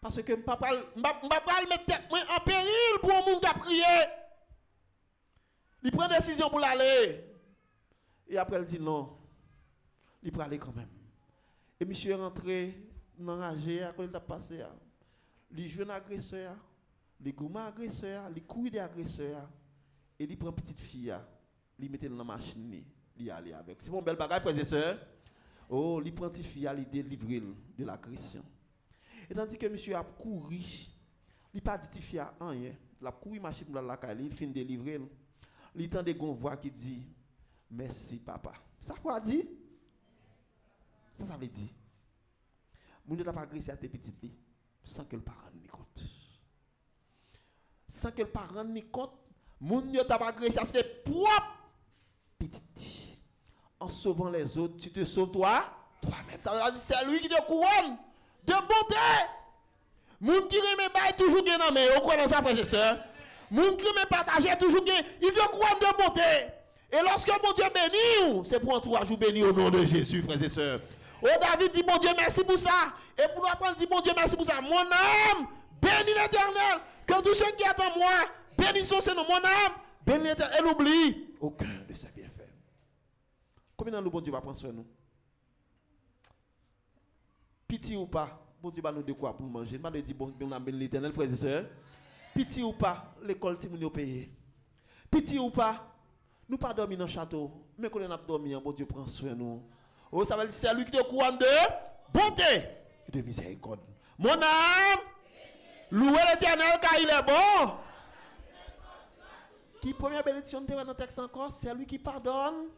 Parce que je ne peux pas mettre tête en péril pour un monde qui a prié. Il prend décision pour l'aller. Et après il dit non. Il peut aller quand même. Et monsieur est rentré enragé à cause de passé. Il joue un agresseur, il goûte un agresseur, il couille des agresseurs. Et il prend petite fille, il met dans la machine, il allait avec. C'est mon bel bagage, frères et sœurs. Oh, il prend petite fille, il délivre de l'agression. Et tandis que monsieur a couru, il pas dit fille à rien. Il a couru machine dans la caille, il finit de délivrer. Il entend des voix qui dit merci papa. Ça quoi dit? Ça veut dire moun ne t'a pas agressé à tes petites filles sans que le parent n'y compte. Sans que le parent n'y compte, moun ne t'a pas agressé à tes propres petites filles. En sauvant les autres, tu te sauves toi-même. Ça veut dire c'est lui qui te couronne de bonté. Moun qui remet bail toujours bien dans mais au croit dans ça frères et sœurs. Moun qui remet partager toujours bien, il te couronne de bonté. Et lorsque mon Dieu bénit, c'est pour entourage ou béni au nom de Jésus frères et sœurs. Oh David dit, bon Dieu, merci pour ça. Et pour nous apprendre, dit, bon Dieu, merci pour ça. Mon âme, bénis l'Éternel. Que tous ceux qui attendent moi, bénissons ce nom. Mon âme, bénis l'Éternel. Elle oublie aucun de ses bienfaits. Combien de bon Dieu va prendre soin de nous? Pitié ou pas, bon Dieu va nous de quoi pour manger. Je ne vais pas dire, bon Dieu, on a béni l'Éternel, frères et sœurs. Pitié ou pas, l'école, si nous payé. Pitié ou pas, nous pas dormir dans le château. Mais quand on a dormi, bon Dieu prend soin de nous. Oh, ça veut dire c'est lui qui te couronne de bonté et de miséricorde. Mon âme, louez l'Éternel car il est bon. Qui première bénédiction dans le texte encore, c'est lui qui pardonne.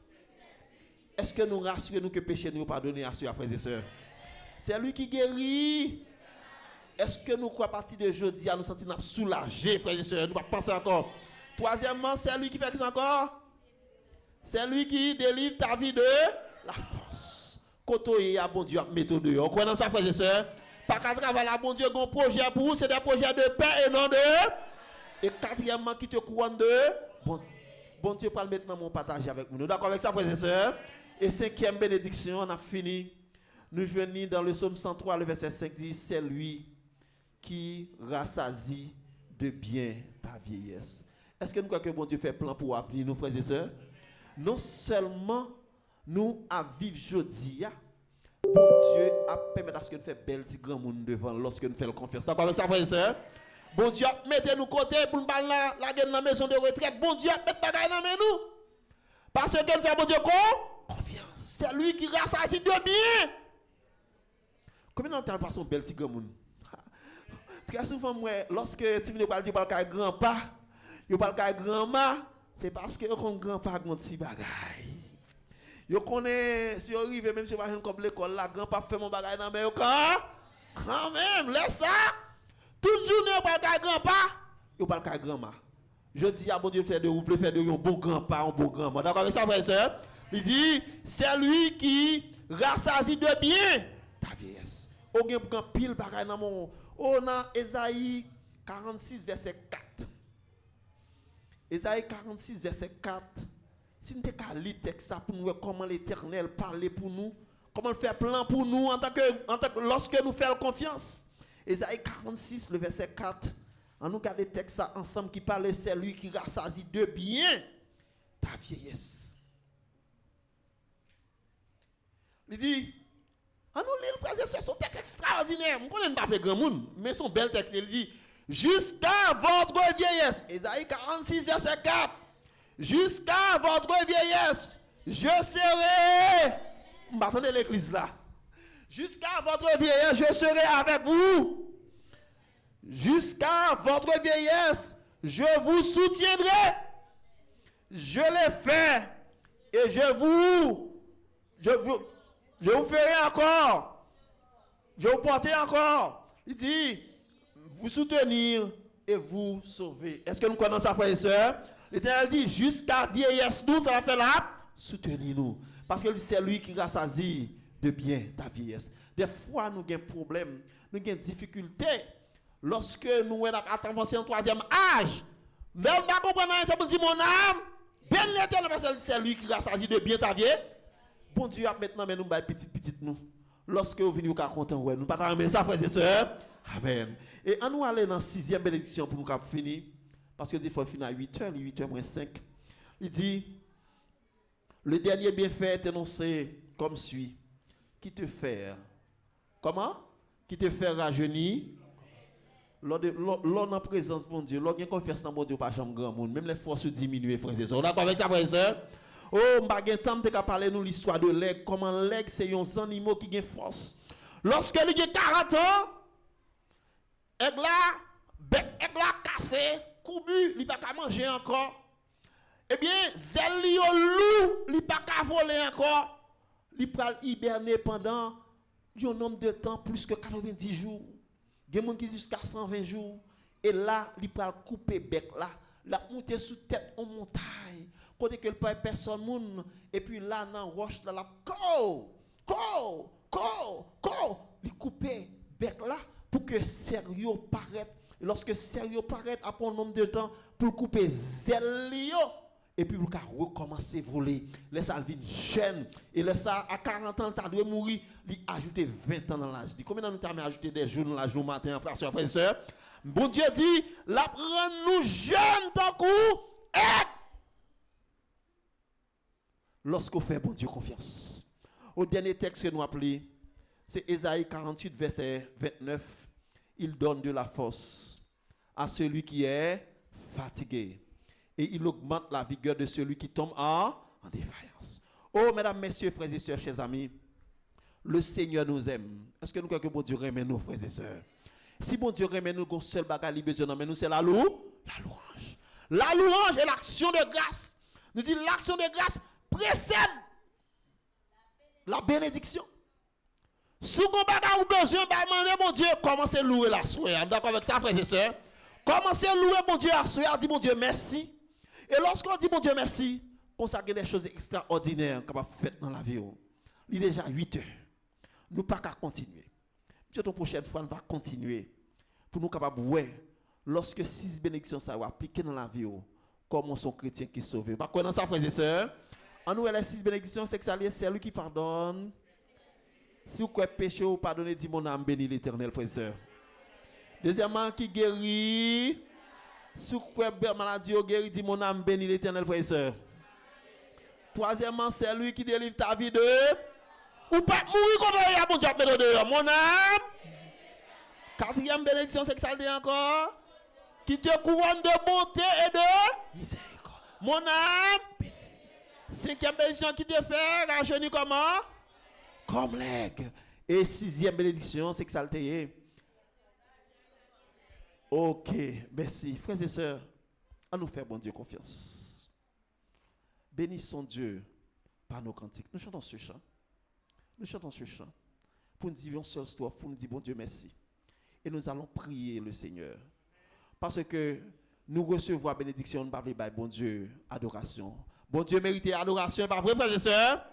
Est-ce que nous rassurons que péché nous pardonner à frères et sœurs? C'est lui qui guérit. Est-ce que nous croyons à partir de jeudi à nous sentir soulagés, frères et sœurs? Nous ne pensons pas encore. Troisièmement, c'est lui qui fait ça encore. C'est lui qui délivre ta vie de la force. Quand il y a bon Dieu à mettre dehors. On connaît ça, frères et sœurs. Pas qu'à travers la bon Dieu, un projet pour vous, c'est des projets de paix et non de. Et quatrièmement, qui te couronne de. Bon Dieu, pas le mettre dans mon partage avec nous. D'accord avec ça, frères et sœurs? Et cinquième bénédiction, on a fini. Nous venons dans le psaume 103, le verset 5 dit c'est lui qui rassasie de bien ta vieillesse. Est-ce que nous croyons que bon Dieu fait plan pour vivre, nous, frères et sœurs? Non seulement nous à vivre jeudi, bon Dieu a permis à ce que nous fassions belle petit grand monde devant lorsque nous faisons confiance. D'accord avec ça, frères et sœurs? Bon Dieu a mis nous côté pour nous parler la dans la maison de retraite. Bon Dieu a mis bagaille dans nous. Parce que nous fait bon Dieu confiance. C'est lui qui rassasie de bien. Combien de temps passe un bel petit grand monde? Très souvent, moi, lorsque tu viens de parler de grand-pa, tu parles de grand-mère, c'est parce que on grand-pa a un petit bagaille. Yo connaît si on arrive même si on va comme l'école là grand-pa fait mon bagage dans mais quand même laisse ça toute journée on parle de grand-pa on parle de grand-mère. Je dis à bon Dieu faire de vous faire de un bon grand-pa un bon grand-mère. D'accord avec ça frère et sœur? Il dit c'est lui qui rassasie de bien ta vieillesse. Ou gen pour pile bagay dans mon on a Ésaïe 46 verset 4. Ésaïe 46 verset 4. Si nous avons lu texte ça pour nous voir comment l'Éternel parle pour nous, comment il fait plan pour nous en tant que lorsque nous faisons confiance. Ésaïe 46 le verset 4. On nous regarde le texte ça ensemble qui parle c'est lui qui rassasie de bien ta vieillesse. Il dit on nous lit le frère c'est son texte extraordinaire. On connaît pas grand monde mais son bel texte il dit jusqu'à votre vieillesse. Ésaïe 46 verset 4. Jusqu'à votre vieillesse, je serai. M'attendez l'église là. Jusqu'à votre vieillesse, je serai avec vous. Jusqu'à votre vieillesse, je vous soutiendrai. Je l'ai fait et je vous ferai encore. Je vous porterai encore. Il dit, vous soutenir et vous sauver. Est-ce que nous connaissons ça, frères et sœurs? L'Éternel dit, jusqu'à vieillesse, nous, ça va faire là, soutenez-nous. Parce que c'est lui qui rassasie de bien ta vieillesse. Des fois, nous avons des problèmes, nous avons des difficultés. Lorsque nous avons avancé en troisième âge, mais on ne va pas comprendre, ça pour dire mon âme, bien l'Éternel, parce que c'est lui qui rassasie de bien ta vieillesse. Bon Dieu, maintenant, mais nous sommes petit nous. Lorsque vous venez, vous êtes content, nous ne pas aimer ça, frères et sœurs. Amen. Et on nous aller dans la 6e bénédiction pour nous finir. Parce que des fois, il finit à 8h, 8h moins 5. Il dit, le dernier bienfait est énoncé comme suit. Qui te fait? Comment? Qui te fait rajeunir? L'on en présence, mon Dieu. L'on a confiance dans mon Dieu, pas jamais grand monde. Même les forces diminuent, frères et sœurs. On a avec ça, frères et sœurs? Oh, je n'ai pas de temps parler nous l'histoire de l'aigle. Comment l'aigle, c'est un animal qui a force. Lorsque il a 40 ans, l'aigle là cassé. Koubu, il n'a pas manger encore. Eh bien, Zeli au loup, il n'a pas voler encore. Il peut hiberner pendant un nombre de temps plus que 90 jours. Il y a des gens qui jusqu'à 120 jours. Et là, il peut couper bec là. La monter sous tête en montagne. Côté que le pas personne moun. Et puis là, dans roche là, la il coupe bec là pour que sérieux paraît. Et lorsque sérieux paraît après un nombre de temps pour couper zélio et puis pour recommencer à voler. Laisse ça vient jeune et laisse ça à 40 ans tu doit mourir, lui ajouter 20 ans dans l'âge. Dit combien de temps t'as ajouté des jours dans l'âge au matin frères et sœurs. Bon Dieu dit la prendre nous jeunes tant coup et lorsqu'on fait bon Dieu confiance. Au dernier texte que nous appelons c'est Ésaïe 48 verset 29. Il donne de la force à celui qui est fatigué. Et il augmente la vigueur de celui qui tombe en défaillance. Oh, mesdames, messieurs, frères et sœurs, chers amis, le Seigneur nous aime. Est-ce que nous croyons que bon Dieu aime nous, frères et sœurs? Si bon Dieu aime nous, le seul bagage qui besoin de nous, c'est la louange. La louange est l'action de grâce. Nous disons l'action de grâce précède la bénédiction. Si vous avez besoin de mon Dieu, commencez à louer la soirée. D'accord avec ça, frères et sœurs? Commencez à louer mon Dieu la soirée, dit mon Dieu merci. Et lorsqu'on dit mon Dieu merci, on s'agit des choses extraordinaires qu'on va faire dans la vie. Il est déjà 8 heures. Nous ne pouvons pas continuer. Dieu, la prochaine fois, on va continuer. Pour nous capables de voir, lorsque 6 bénédictions ça va appliquer dans la vie, comment son chrétien qui est sauvé. Par contre, dans ça, frères et sœurs, en nous, les 6 bénédictions, c'est que ça c'est lui qui pardonne. Si vous avez péché ou pardonné, dis mon âme béni l'Éternel, frère et sœur. Deuxièmement, qui guérit. Si vous avez maladie ou guérit, dis mon âme béni l'Éternel, frère et sœur. Troisièmement, c'est lui qui délivre ta vie de. Ou pas mourir comme il y a mon Dieu de mon âme. Quatrième bénédiction, c'est que ça dit encore. Qui te couronne de bonté et de miséricorde. Mon âme béni. Cinquième bénédiction qui te fait rajeunir comment? Comme l'aigle. Et 6e bénédiction, c'est que ça le t'est. Ok, merci. Frères et sœurs, à nous faire bon Dieu confiance. Bénissons Dieu par nos cantiques. Nous chantons ce chant. Nous chantons ce chant. Pour nous dire une seule strophe, pour nous dire bon Dieu merci. Et nous allons prier le Seigneur. Parce que nous recevons la bénédiction, nous parlons bon Dieu, adoration. Bon Dieu mérite adoration, pas vrai, frères et sœurs?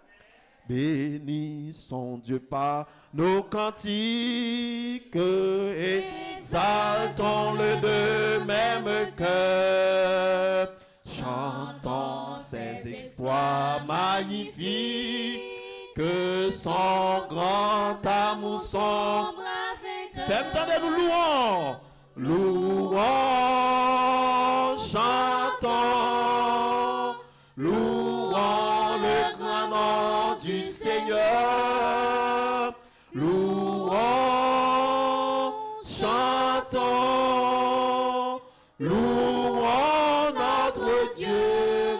Bénissons Dieu par nos cantiques, exaltons-le de même cœur, chantons ses exploits magnifiques, que son grand amour sombre avec eux. Fais entendre nous louons, louons, chantons, louons le grand nom du Seigneur, louons, chantons, louons notre Dieu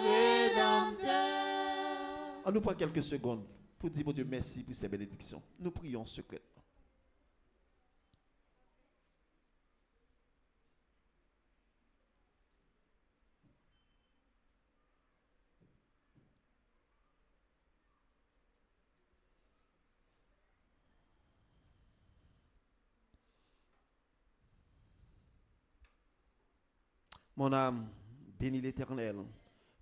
rédempteur. On nous prend quelques secondes pour dire, mon Dieu, merci pour ces bénédictions. Nous prions secrètement. Mon âme, bénis l'Éternel.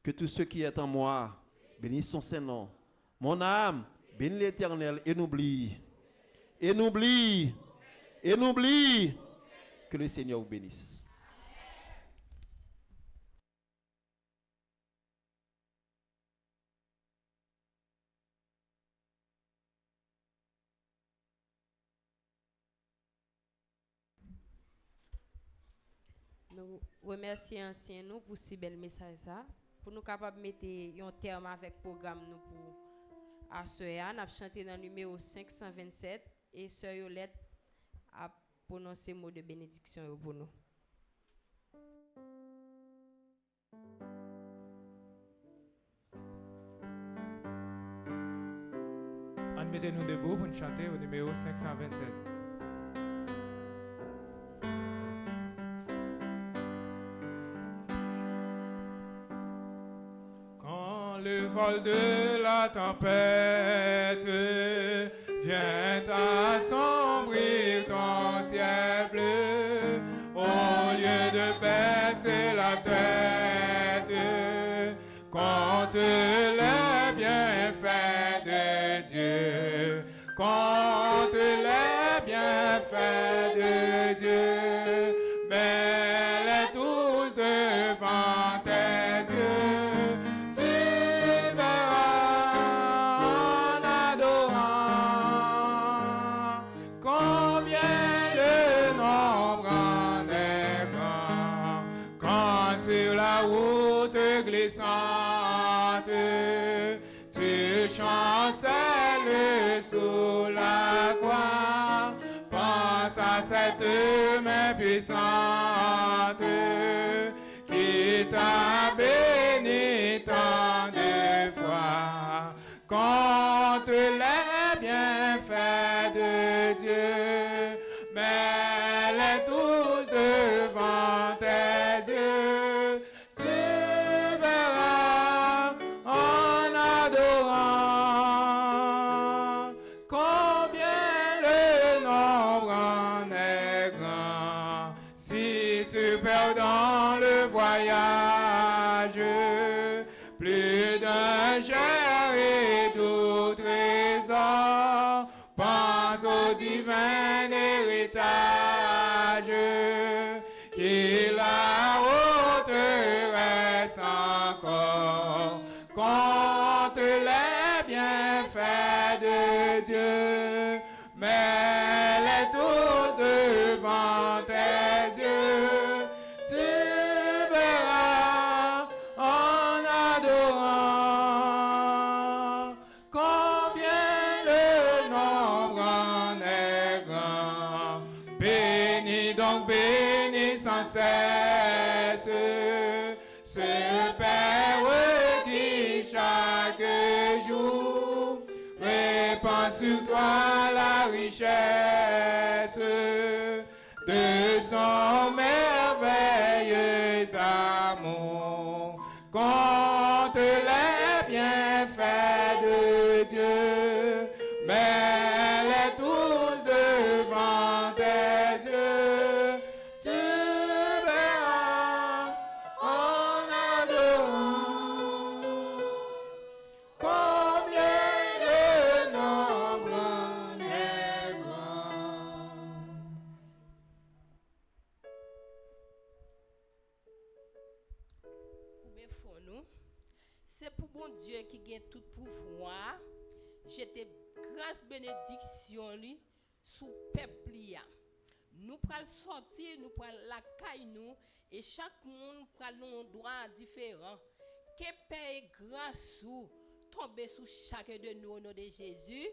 Que tous ceux qui est en moi bénissent son Saint-Nom. Mon âme, bénis l'Éternel et n'oublie, que le Seigneur vous bénisse.
Nous remercions ancien nous pour si bel message ça, pour nous capables de mettre un terme avec le programme nous pour à Soya. Nous avons chanté dans le numéro 527 et Sœur Yolette a prononcé mot de bénédiction pour nous.
Mettez-nous debout pour nous chanter au numéro 527. Quand le vol de la tempête vient assombrir ton ciel bleu, au lieu de baisser la tête contre les bienfaits de Dieu, contre les bienfaits de Dieu, mais les tous devant tes yeux, tu verras en adorant combien le nombre en est grand, quand sur la route glissante tu chancelles sous la croix. Pense à cette main puissante qui t'a béni tant de fois contre les bienfaits de Dieu, mais les tous devant tes yeux, tu verras en adorant combien le nombre en est grand. Si tu perds dans le voyage plus d'un cher et doux trésor, pense au divin héritage qui la haute reste encore contre les bienfaits de Dieu, mais les tous devant tes yeux, tu verras en adorant combien le nombre en est grand. Bénis donc, bénis sans cesse ce Père qui chaque jour répand sur toi la richesse de son merveilleux amour contre les bienfaits de Dieu, mais les tous devant tes yeux, tu verras en adorant combien le
nous. C'est pour bon Dieu qui gagne tout pouvoir. J'étais grâce bénédiction li sous peuple li. Nous pral sortir, nous pral la caille nous et chaque monde pral un droit différent. Que paix et grâce tomber sur chacun de nous au nom de Jésus.